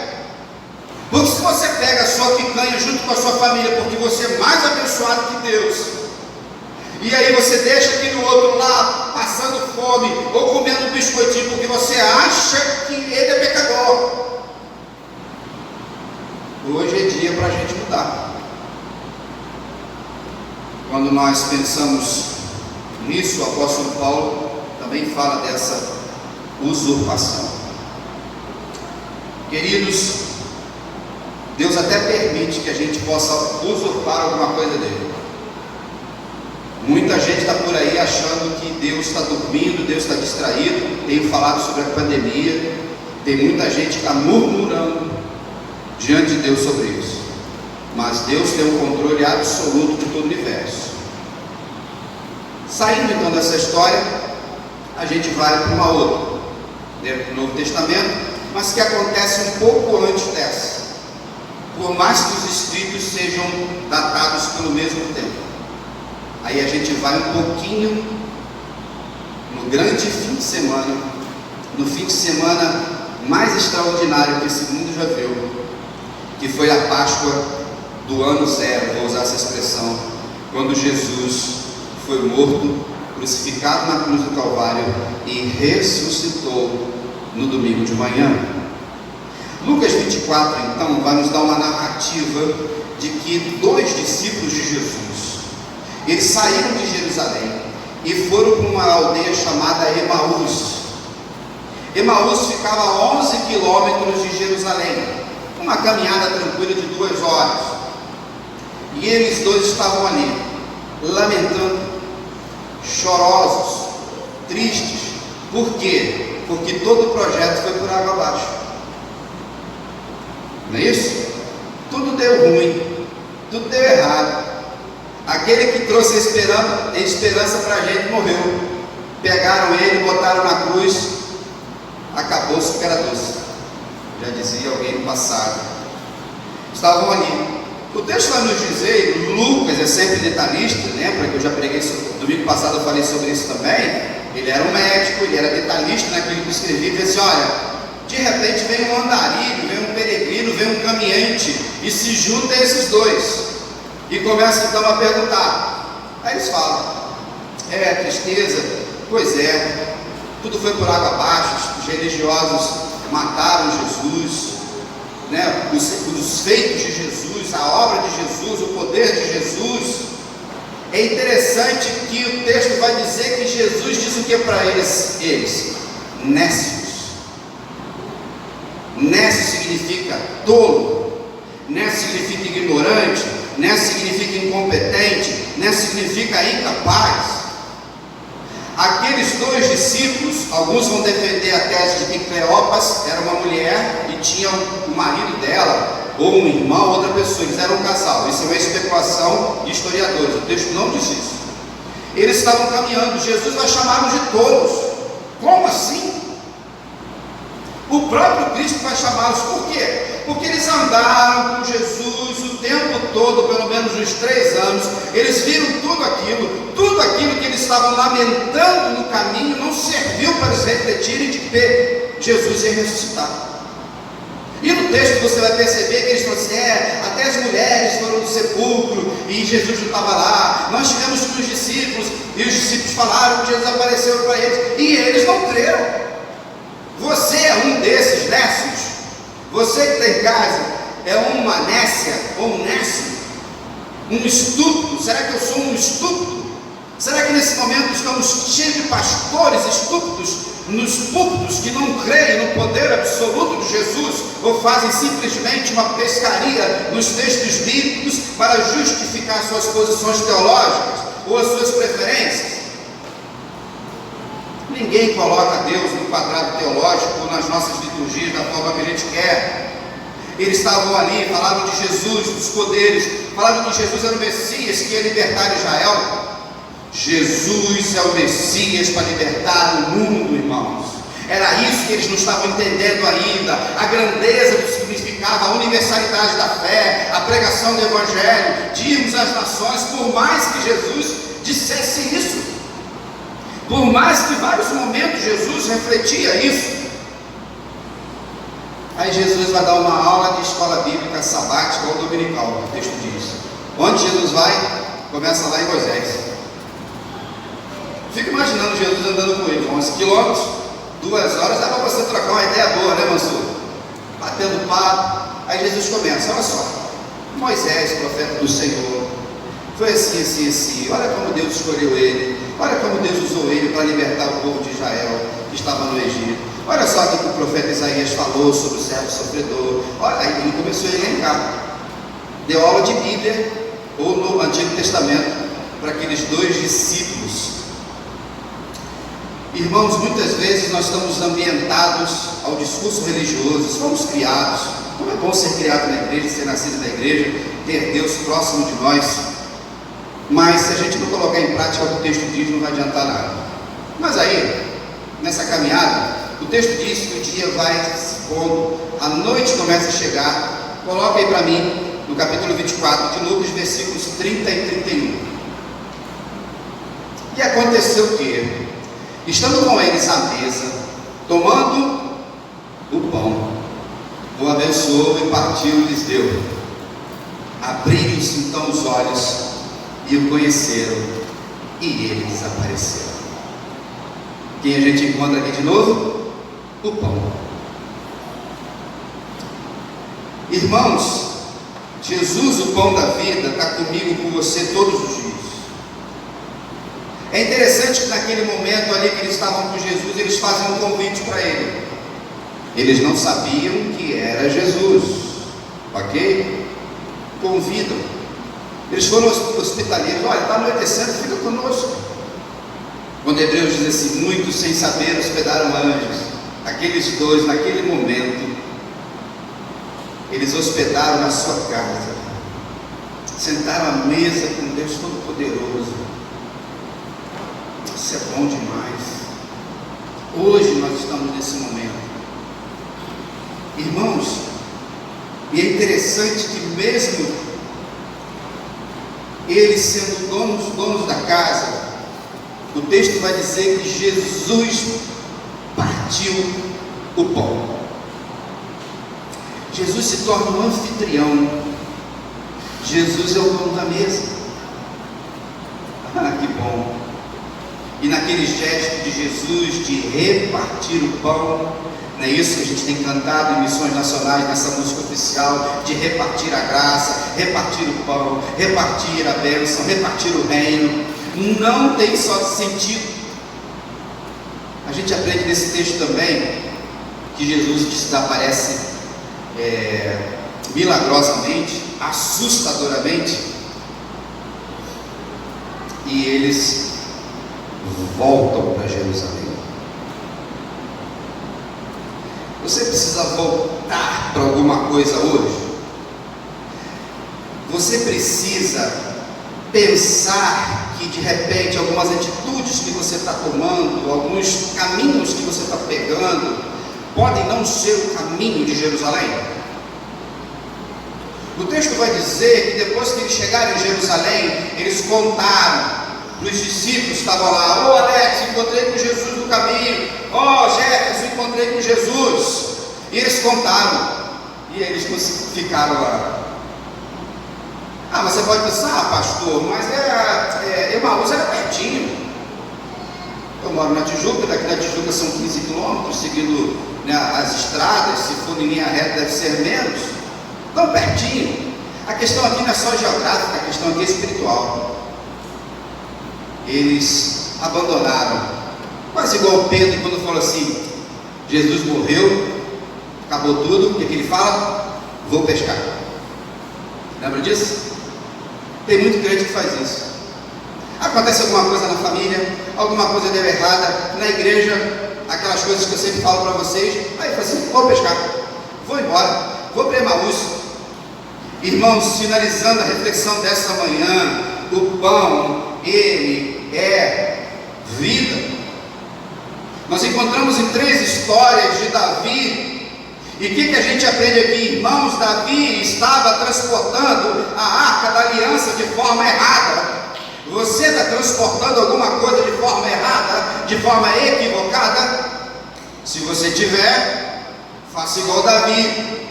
Porque se você pega a sua picanha junto com a sua família, porque você é mais abençoado que Deus, e aí você deixa aquele outro lá passando fome ou comendo um biscoitinho porque você acha que ele é pecador, hoje é dia para a gente mudar. Quando nós pensamos nisso, o apóstolo Paulo também fala dessa usurpação. Queridos, Deus até permite que a gente possa usurpar alguma coisa dele. Muita gente está por aí achando que Deus está dormindo, Deus está distraído. Tenho falado sobre a pandemia. Tem muita gente que está murmurando diante de Deus sobre isso. Mas Deus tem o controle absoluto de todo o universo. Saindo então dessa história, a gente vai para uma outra, dentro do Novo Testamento, mas que acontece um pouco antes dessa, por mais que os escritos sejam datados pelo mesmo tempo. Aí a gente vai um pouquinho no grande fim de semana, no fim de semana mais extraordinário que esse mundo já viu, que foi a Páscoa do ano zero, vou usar essa expressão, quando Jesus foi morto, crucificado na cruz do Calvário e ressuscitou no domingo de manhã. Lucas 24, então, vai nos dar uma narrativa de que 2 discípulos de Jesus, eles saíram de Jerusalém e foram para uma aldeia chamada Emaús. Emaús ficava a 11 quilômetros de Jerusalém, uma caminhada tranquila de 2 horas. E eles dois estavam ali, lamentando, chorosos, tristes. Por quê? Porque todo o projeto foi por água abaixo. Não é isso? Tudo deu ruim, tudo deu errado. Aquele que trouxe a esperança para a gente morreu. Pegaram ele, botaram na cruz, acabou-se que era doce. Já dizia alguém no passado. Estavam ali. O texto vai nos dizer, Lucas é sempre detalhista, lembra que eu já preguei domingo passado, eu falei sobre isso também. Ele era um médico, ele era detalhista naquilo que escrevia, e disse assim: olha, de repente vem um andarilho, vem um peregrino, vem um caminhante, e se junta esses dois, e começa então a perguntar. Aí eles falam: tristeza, pois é, tudo foi por água abaixo, os religiosos mataram Jesus, né? Os feitos de Jesus, a obra de Jesus, o poder de Jesus. É interessante que o texto vai dizer que Jesus diz o que para eles? Nécios. Nécio significa tolo, nécio significa ignorante, nécio significa incompetente, nécio significa incapaz. Aqueles 2 discípulos, alguns vão defender a tese de que Cleópas era uma mulher e tinha o marido dela, ou um irmão, outra pessoa, eles eram um casal. Isso é uma especulação de historiadores, o texto não diz isso. Eles estavam caminhando, Jesus vai chamá-los de tolos. Como assim? O próprio Cristo vai chamá-los. Por quê? Porque eles andaram com Jesus o tempo todo, pelo menos uns 3 anos. Eles viram tudo aquilo que eles estavam lamentando no caminho não serviu para eles refletirem de que Jesus ia ressuscitar. E no texto você vai perceber que eles falam assim: até as mulheres foram do sepulcro e Jesus não estava lá. Nós tivemos com os discípulos e os discípulos falaram que Jesus apareceu para eles e eles não creram. Você é um desses nécios? Você que está em casa é uma nécia ou um nécio? Um estúpido? Será que eu sou um estúpido? Será que nesse momento estamos cheios de pastores estúpidos nos púlpitos que não creem no poder absoluto de Jesus, ou fazem simplesmente uma pescaria nos textos bíblicos para justificar suas posições teológicas ou as suas preferências? Ninguém coloca Deus no quadrado teológico ou nas nossas liturgias da forma que a gente quer. Eles estavam ali, falaram de Jesus, dos poderes, falaram que Jesus era o Messias que ia libertar Israel. Jesus é o Messias para libertar o mundo, irmãos. Era isso que eles não estavam entendendo ainda, a grandeza do que significava, a universalidade da fé, a pregação do Evangelho, de irmos às nações. Por mais que Jesus dissesse isso, por mais que em vários momentos Jesus refletia isso, aí Jesus vai dar uma aula de escola bíblica sabática ou dominical, o texto diz. Onde Jesus vai? Começa lá em Moisés. Fico imaginando Jesus andando com ele, 11 quilômetros, 2 horas, dá para você trocar uma ideia boa, né, Mansur? Batendo papo. Aí Jesus começa: olha só, Moisés, profeta do Senhor, foi assim, assim, assim. Olha como Deus escolheu ele, olha como Deus usou ele para libertar o povo de Israel que estava no Egito. Olha só o que o profeta Isaías falou sobre o servo sofredor. Olha, aí ele começou a elencar. Deu aula de Bíblia, ou no Antigo Testamento, para aqueles 2 discípulos. Irmãos, muitas vezes nós estamos ambientados ao discurso religioso, fomos criados. Como é bom ser criado na igreja, ser nascido na igreja, ter Deus próximo de nós. Mas se a gente não colocar em prática o que o texto diz, não vai adiantar nada. Mas aí, nessa caminhada, o texto diz que o dia vai se pondo, a noite começa a chegar. Coloca aí para mim, no capítulo 24 de Lucas, versículos 30 e 31. E aconteceu o quê? Estando com eles à mesa, tomando o pão, o abençoou e partiu e lhes deu. Abriram-se então os olhos e o conheceram, e ele desapareceu. Quem a gente encontra aqui de novo? O pão. Irmãos, Jesus, o pão da vida, está comigo, com você todos os dias. É interessante que naquele momento ali que eles estavam com Jesus, eles fazem um convite para ele. Eles não sabiam que era Jesus, ok? Convidam. Eles foram hospitaleiros. Olha, está anoitecendo, fica conosco. Quando Hebreus diz assim, muitos sem saber hospedaram anjos. Aqueles dois, naquele momento, eles hospedaram na sua casa, sentaram à mesa com Deus Todo-Poderoso. Isso é bom demais. Hoje nós estamos nesse momento, irmãos, e é interessante que mesmo eles sendo donos da casa, o texto vai dizer que Jesus partiu o pão. Jesus se torna um anfitrião. Jesus é o dono da mesa. Ah, que bom! E naquele gesto de Jesus de repartir o pão, não é isso que a gente tem cantado em missões nacionais, nessa música oficial, de repartir a graça, repartir o pão, repartir a bênção, repartir o reino. Não tem só sentido. A gente aprende nesse texto também que Jesus desaparece milagrosamente, assustadoramente, e eles voltam para Jerusalém. Você precisa voltar para alguma coisa hoje? Você precisa pensar que de repente algumas atitudes que você está tomando, alguns caminhos que você está pegando, podem não ser o caminho de Jerusalém? O texto vai dizer que depois que eles chegaram em Jerusalém, eles contaram para os discípulos que estavam lá: ô Alex, encontrei com Jesus no caminho, ô Jefferson, encontrei com Jesus. E eles contaram, e eles ficaram lá. Ah, mas você pode pensar, pastor, mas Emaús era pertinho. Eu moro na Tijuca, daqui da Tijuca são 15 quilômetros, seguindo, né, as estradas, se for em linha reta deve ser menos, tão pertinho. A questão aqui não é só geográfica, a questão aqui é espiritual. Eles abandonaram, quase igual Pedro quando falou assim: Jesus morreu, acabou tudo, o que ele fala? Vou pescar. Lembra disso? Tem muito crente que faz isso. Acontece alguma coisa na família, alguma coisa deu errada na igreja, aquelas coisas que eu sempre falo para vocês, aí fala assim: vou pescar, vou embora, vou para Emaús. Irmãos, finalizando a reflexão dessa manhã, o pão, ele é vida. Nós encontramos em 3 histórias de Davi. E o que a gente aprende aqui, irmãos? Davi estava transportando a arca da aliança de forma errada. Você está transportando alguma coisa de forma errada, de forma equivocada? Se você tiver, faça igual Davi,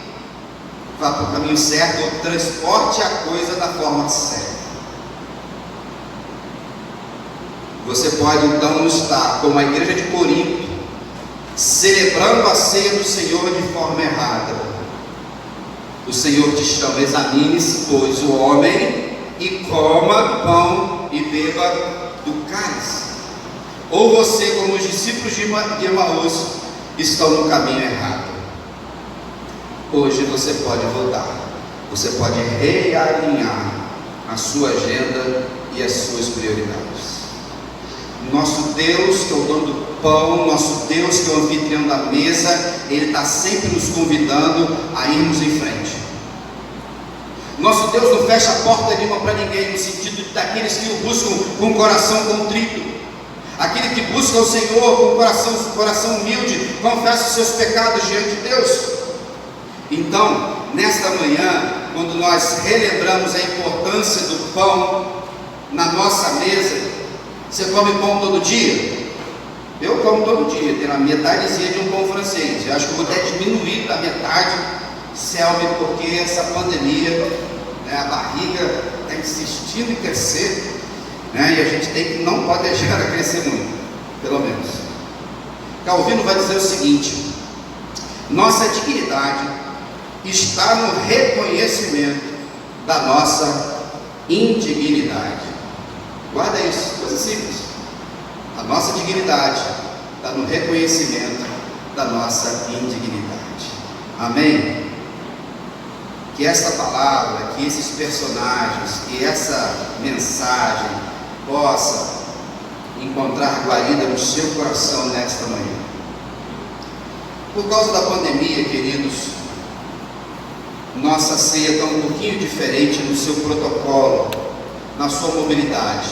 vá para o caminho certo, ou transporte a coisa da forma certa. Você pode então estar como a igreja de Corinto, celebrando a ceia do Senhor de forma errada. O Senhor te chama: examine-se, pois, o homem, e coma pão e beba do cálice. Ou você, como os discípulos de Emaús, estão no caminho errado. Hoje você pode voltar, você pode realinhar a sua agenda e as suas prioridades. Nosso Deus, que é o dono do pão, nosso Deus, que é o anfitrião da mesa, Ele está sempre nos convidando a irmos em frente. Nosso Deus não fecha a porta nenhuma para ninguém, no sentido daqueles que o buscam com o coração contrito. Aquele que busca o Senhor com coração humilde, confessa os seus pecados diante de Deus. Então, nesta manhã, quando nós relembramos a importância do pão na nossa mesa, você come pão todo dia? Eu como todo dia, tenho a metadezinha de um pão francês. Eu acho que eu vou até diminuir da metade, Selma, porque essa pandemia, né, a barriga está insistindo em crescer, né, e a gente não pode deixar ela crescer muito, pelo menos. Calvino vai dizer o seguinte: nossa dignidade está no reconhecimento da nossa indignidade. Guarda isso, coisa simples. A nossa dignidade está no reconhecimento da nossa indignidade. Amém? Que esta palavra, que esses personagens, que essa mensagem possa encontrar guarida no seu coração nesta manhã. Por causa da pandemia, queridos, nossa ceia está um pouquinho diferente no seu protocolo, na sua mobilidade.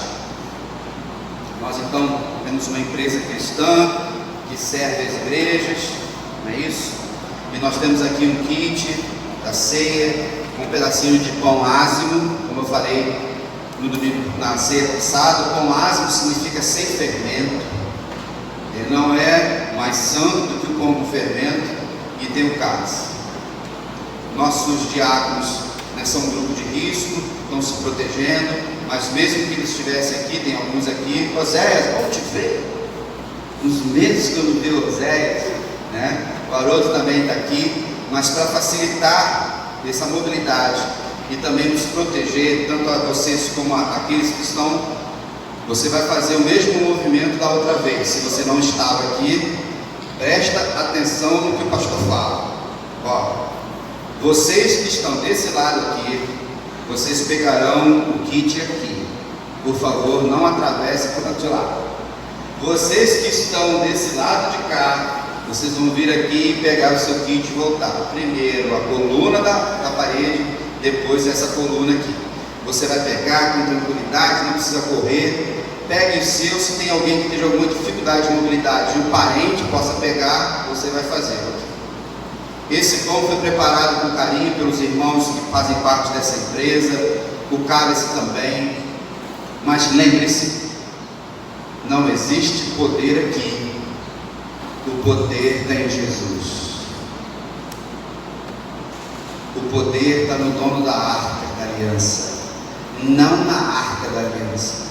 Nós então temos uma empresa cristã que serve as igrejas, não é isso? E nós temos aqui um kit da ceia, um pedacinho de pão ázimo, como eu falei no domingo, na ceia passada. Pão ázimo significa sem fermento, ele não é mais santo do que o pão com fermento, e tem o cálice. Nossos diáconos, né, são um grupo de risco, estão se protegendo, mas mesmo que eles estivessem aqui, tem alguns aqui. Oséias, bom te ver. Uns meses que eu não vi o Oséias, né? O Haroldo também está aqui, mas para facilitar essa mobilidade e também nos proteger, tanto a vocês como aqueles que estão, você vai fazer o mesmo movimento da outra vez. Se você não estava aqui, presta atenção no que o pastor fala. Ó, vocês que estão desse lado aqui, vocês pegarão o kit aqui. Por favor, não atravesse por de lá. Vocês que estão desse lado de cá, vocês vão vir aqui e pegar o seu kit e voltar. Primeiro a coluna da parede, depois essa coluna aqui. Você vai pegar com tranquilidade, não precisa correr. Pegue o seu, se tem alguém que tenha alguma dificuldade de mobilidade e um parente possa pegar, você vai fazer. Esse pão foi preparado com carinho pelos irmãos que fazem parte dessa empresa, o cálice também. Mas lembre-se, não existe poder aqui, o poder está em Jesus. O poder está no dono da arca da aliança, não na arca da aliança.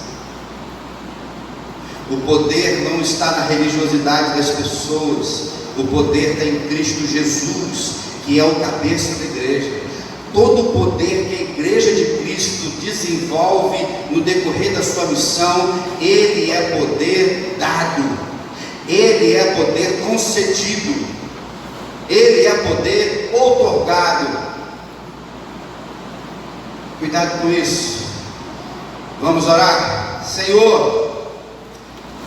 O poder não está na religiosidade das pessoas, o poder está em Cristo Jesus, que é o cabeça da igreja. Todo o poder que a igreja de Cristo desenvolve no decorrer da sua missão, ele é poder dado, ele é poder concedido, ele é poder outorgado. Cuidado com isso. Vamos orar? Senhor,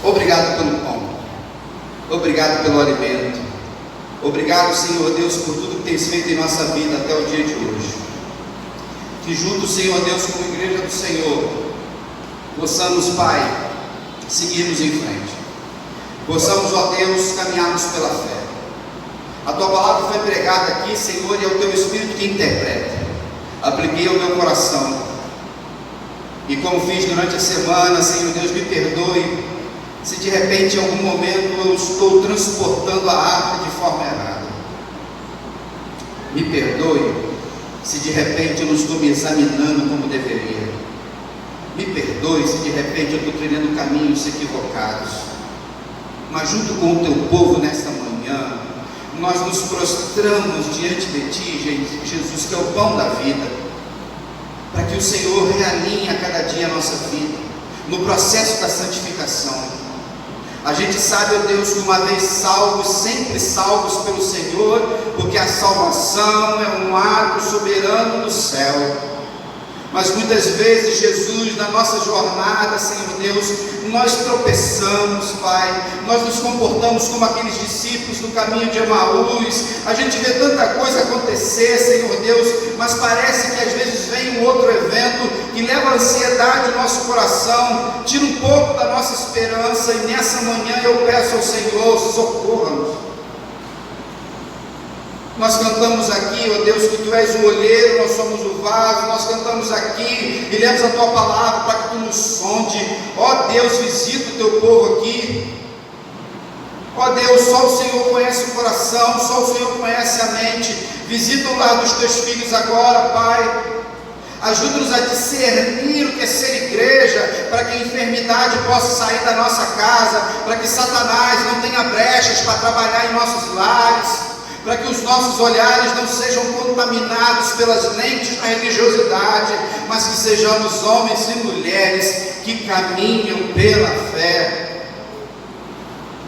obrigado pelo pão, obrigado pelo alimento, obrigado, Senhor Deus, por tudo que tens feito em nossa vida até o dia de hoje. Que juntos, Senhor Deus, como igreja do Senhor, possamos, Pai, seguirmos em frente, possamos, ó Deus, caminharmos pela fé. A Tua palavra foi pregada aqui, Senhor, e é o Teu Espírito que interpreta. Apliquei ao meu coração, e como fiz durante a semana, Senhor Deus, me perdoe se de repente em algum momento eu estou transportando a arca de forma errada. Me perdoe se de repente eu não estou me examinando como deveria. Me perdoe se de repente eu estou trilhando caminhos equivocados. Mas junto com o Teu povo nesta manhã, nós nos prostramos diante de Ti, Jesus, que é o pão da vida, para que o Senhor realinhe a cada dia a nossa vida, no processo da santificação. A gente sabe, ó Deus, que uma vez salvos, sempre salvos pelo Senhor, porque a salvação é um ato soberano do céu. Mas muitas vezes, Jesus, na nossa jornada, Senhor Deus, nós tropeçamos, Pai, nós nos comportamos como aqueles discípulos no caminho de Emaús, a gente vê tanta coisa acontecer, Senhor Deus, mas parece que às vezes vem um outro evento que leva a ansiedade no nosso coração, tira um pouco da nossa esperança, e nessa manhã eu peço ao Senhor, socorra-nos. Nós cantamos aqui, ó Deus, que Tu és o olheiro, nós somos o vaso, nós cantamos aqui e lemos a Tua palavra para que Tu nos sonde. Ó Deus, visita o Teu povo aqui. Ó Deus, só o Senhor conhece o coração, só o Senhor conhece a mente. Visita o lar dos Teus filhos agora, Pai. Ajuda-nos a discernir o que é ser igreja, para que a enfermidade possa sair da nossa casa, para que Satanás não tenha brechas para trabalhar em nossos lares, para que os nossos olhares não sejam contaminados pelas lentes da religiosidade, mas que sejamos homens e mulheres que caminham pela fé,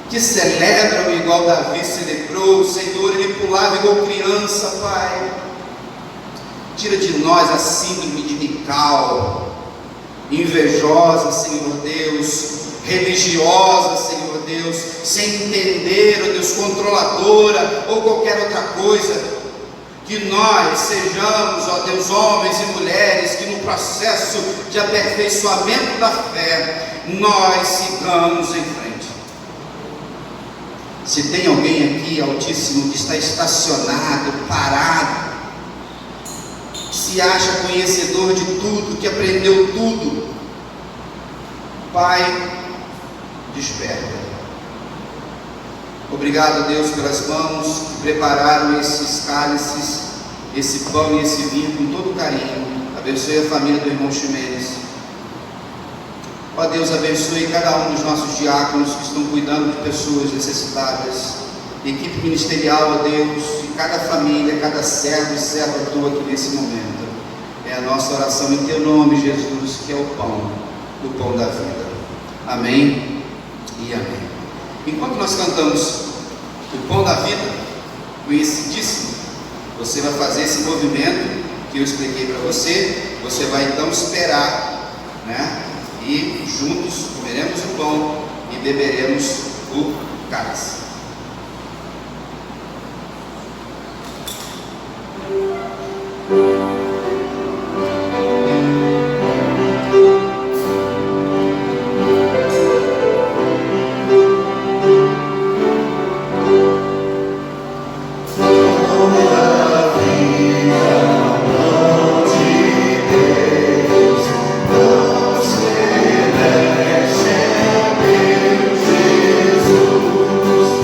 que celebram igual Davi celebrou. Senhor, ele pulava igual criança, Pai. Tira de nós a síndrome de Mical, invejosa, Senhor Deus, religiosa, Senhor Deus, sem entender, ó Deus, controladora ou qualquer outra coisa. Que nós sejamos, ó Deus, homens e mulheres que no processo de aperfeiçoamento da fé nós sigamos em frente. Se tem alguém aqui, Altíssimo, que está estacionado, parado, se acha conhecedor de tudo, que aprendeu tudo, Pai, desperta. Obrigado, Deus, pelas mãos que prepararam esses cálices, esse pão e esse vinho com todo carinho. Abençoe a família do irmão Ximenes. Ó Deus, abençoe cada um dos nossos diáconos que estão cuidando de pessoas necessitadas, equipe ministerial, ó Deus, e cada família, cada servo e serva tua aqui nesse momento. É a nossa oração em Teu nome, Jesus, que é o pão da vida. Amém e amém. Enquanto nós cantamos o pão da vida, conhecidíssimo, você vai fazer esse movimento que eu expliquei para você. Você vai então esperar, né? E juntos comeremos o pão e beberemos o cálice. Jesus.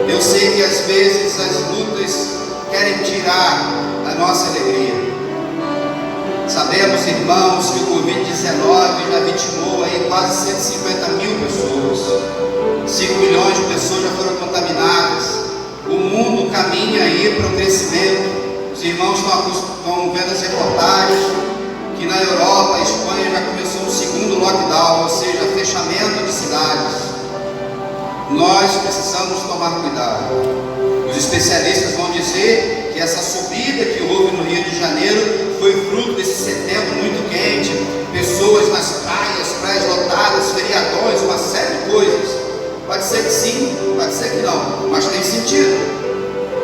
Eu sei que às vezes as lutas querem tirar a nossa alegria. Sabemos, irmãos, que o Covid-19 já vitimou aí quase 150 mil pessoas. 5 milhões de pessoas já foram contaminadas. O mundo caminha aí para o crescimento. Os irmãos estão vendo as reportagens que na Europa, a Espanha já começou um segundo lockdown, ou seja, fechamento de cidades. Nós precisamos tomar cuidado. Os especialistas vão dizer que essa subida que houve no Rio de Janeiro foi fruto desse setembro muito quente, pessoas nas praias lotadas, feriadões, uma série de coisas. Pode ser que sim, pode ser que não, mas tem sentido.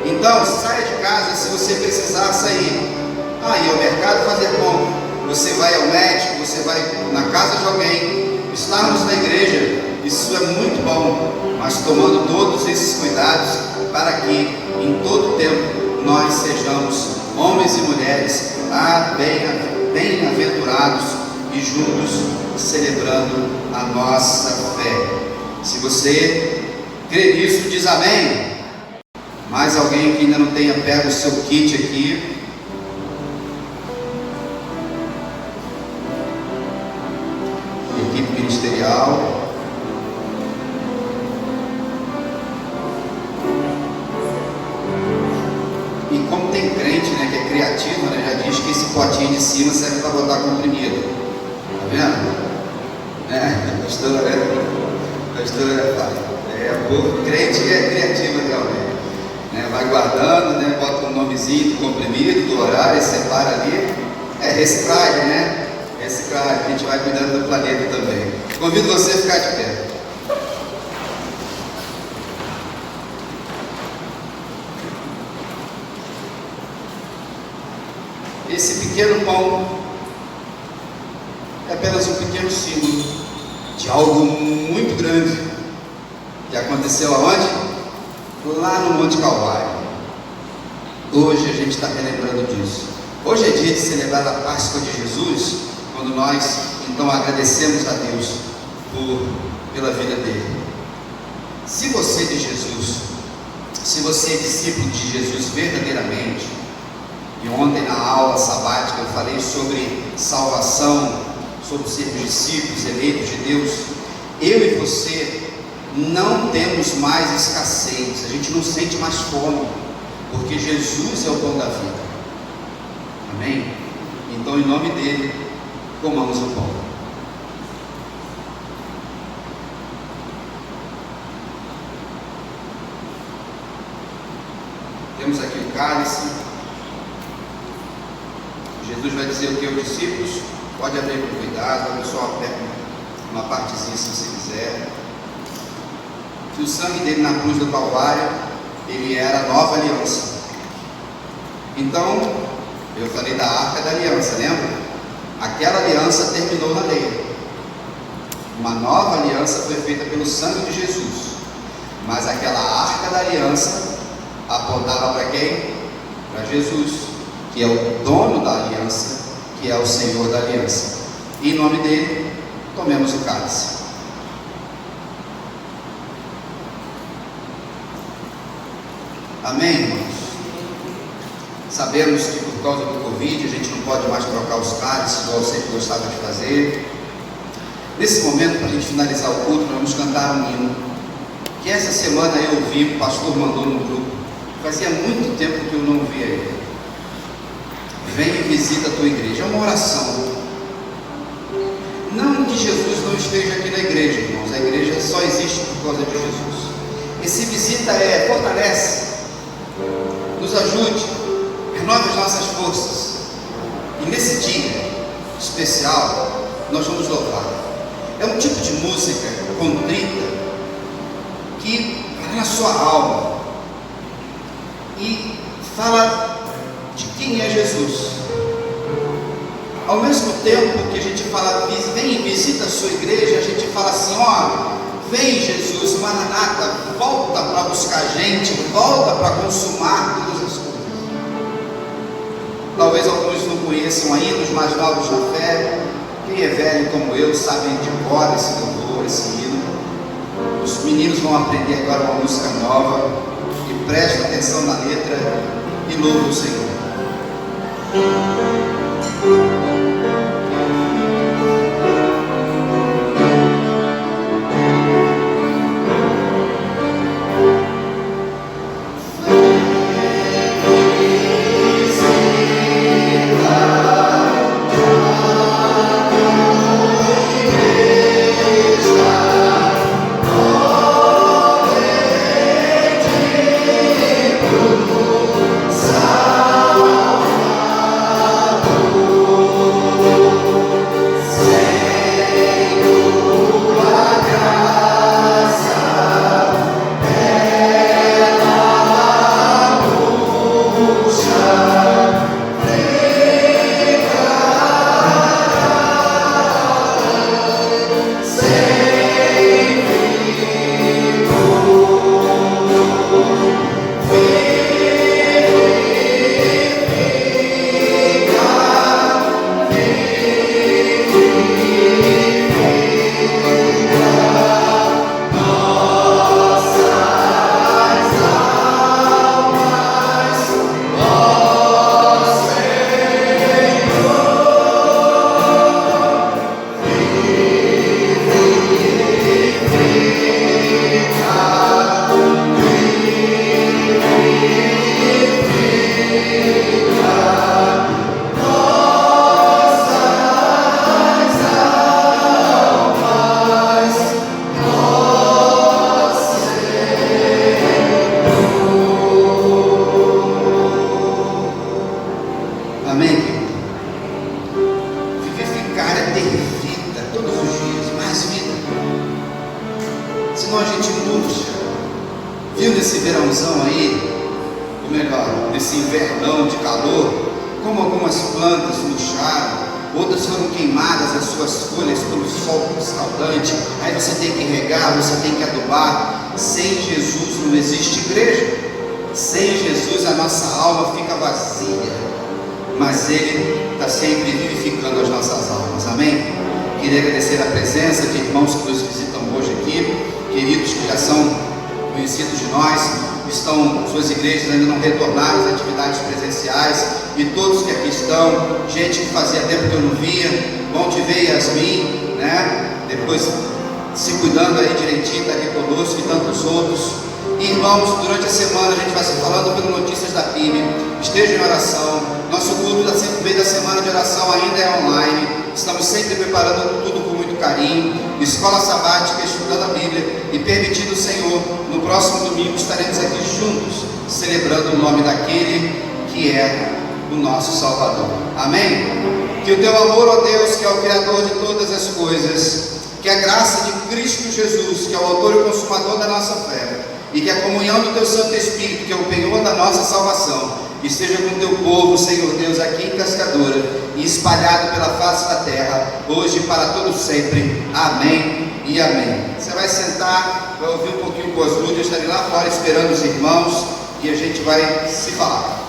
Então, saia de casa se você precisar sair. Ir ao mercado fazer compra. Você vai ao médico, você vai na casa de alguém. Estarmos na igreja, isso é muito bom, mas tomando todos esses cuidados para que em todo tempo nós sejamos homens e mulheres bem-aventurados e juntos celebrando a nossa fé. Se você crê nisso, diz amém. Mais alguém que ainda não tenha pego o seu kit aqui? Equipe ministerial. E como tem crente, né, que é criativo, né, já diz que esse potinho de cima serve para botar comprimido. Tá vendo? Pastor, o povo crente é criativo realmente. Vai guardando, bota um nomezinho do comprimido, do horário, separa ali. É reciclagem, né? Reciclagem, a gente vai cuidando do planeta também. Convido você a ficar de pé. Esse pequeno pão é apenas um pequeno símbolo de algo muito grande que aconteceu aonde? Lá no Monte Calvário. Hoje a gente está relembrando disso. Hoje é dia de celebrar a Páscoa de Jesus, quando nós então agradecemos a Deus pela vida dele. Se você é de Jesus, se você é discípulo de Jesus verdadeiramente, e ontem na aula sabática eu falei sobre salvação, sobre sermos discípulos eleitos de Deus, eu e você não temos mais escassez, a gente não sente mais fome, porque Jesus é o pão da vida. Amém? Então, em nome dele, comamos o pão. Temos aqui o cálice. Jesus vai dizer o que aos discípulos? Pode abrir com cuidado, a pessoa pega uma partezinha se você quiser. Que o sangue dele na cruz do Calvário, ele era a nova aliança. Então, eu falei da arca da aliança, lembra? Aquela aliança terminou na lei. Uma nova aliança foi feita pelo sangue de Jesus. Mas aquela arca da aliança apontava para quem? Para Jesus, que é o dono da aliança, que é o Senhor da aliança. E em nome dele, tomemos o cálice. Amém, irmãos? Sabemos que por causa do Covid a gente não pode mais trocar os cálices, igual eu sempre gostava de fazer. Nesse momento, para a gente finalizar o culto, nós vamos cantar um hino que essa semana eu vi, o pastor mandou no grupo. Fazia muito tempo que eu não via ele. Vem e visita a tua igreja. É uma oração. Não que Jesus não esteja aqui na igreja, irmãos. A igreja só existe por causa de Jesus. Esse visita fortalece, nos ajude, renove as nossas forças. E nesse dia especial, nós vamos louvar. É um tipo de música contrita que vai na sua alma e fala de quem é Jesus. Ao mesmo tempo que a gente fala, vem e visita a sua igreja, a gente fala assim, vem Jesus, Maranata, volta para buscar gente, volta para consumar todas as coisas. Talvez alguns não conheçam ainda, os mais novos na fé. Quem é velho como eu sabe de cor esse louvor, esse hino. Os meninos vão aprender agora uma música nova. que presta atenção na letra e louva o Senhor. Amém, querido? Vivificar é ter vida todos os dias, mais vida. Senão a gente murcha. Viu nesse verãozão aí, ou melhor, nesse invernão de calor, como algumas plantas murcharam, outras foram queimadas as suas folhas pelo sol escaldante. Aí você tem que regar, você tem que adubar. Sem Jesus não existe igreja. Sem Jesus a nossa alma fica vazia. Mas Ele está sempre vivificando as nossas almas, amém? Queria agradecer a presença de irmãos que nos visitam hoje aqui, queridos que já são conhecidos de nós, suas igrejas ainda não retornaram às atividades presenciais, e todos que aqui estão, gente que fazia tempo que eu não via, bom te ver, Yasmin, né? Depois se cuidando aí direitinho, está aqui conosco, e tantos outros. Irmãos, durante a semana a gente vai se falando pelas notícias da PIB, esteja em oração. Nosso culto no meio da semana de oração ainda é online. Estamos sempre preparando tudo com muito carinho. Escola sabática, estudando a Bíblia e permitindo o Senhor, no próximo domingo estaremos aqui juntos, celebrando o nome daquele que é o nosso Salvador. Amém? Que o teu amor, ó Deus, que é o Criador de todas as coisas, que a graça de Cristo Jesus, que é o autor e consumador da nossa fé, e que a comunhão do teu Santo Espírito, que é o penhor da nossa salvação, esteja com o teu povo, Senhor Deus, aqui em Cascadura e espalhado pela face da terra, hoje e para todo sempre. Amém e amém. Você vai sentar, vai ouvir um pouquinho com as luzes, eu estarei lá fora esperando os irmãos e a gente vai se falar.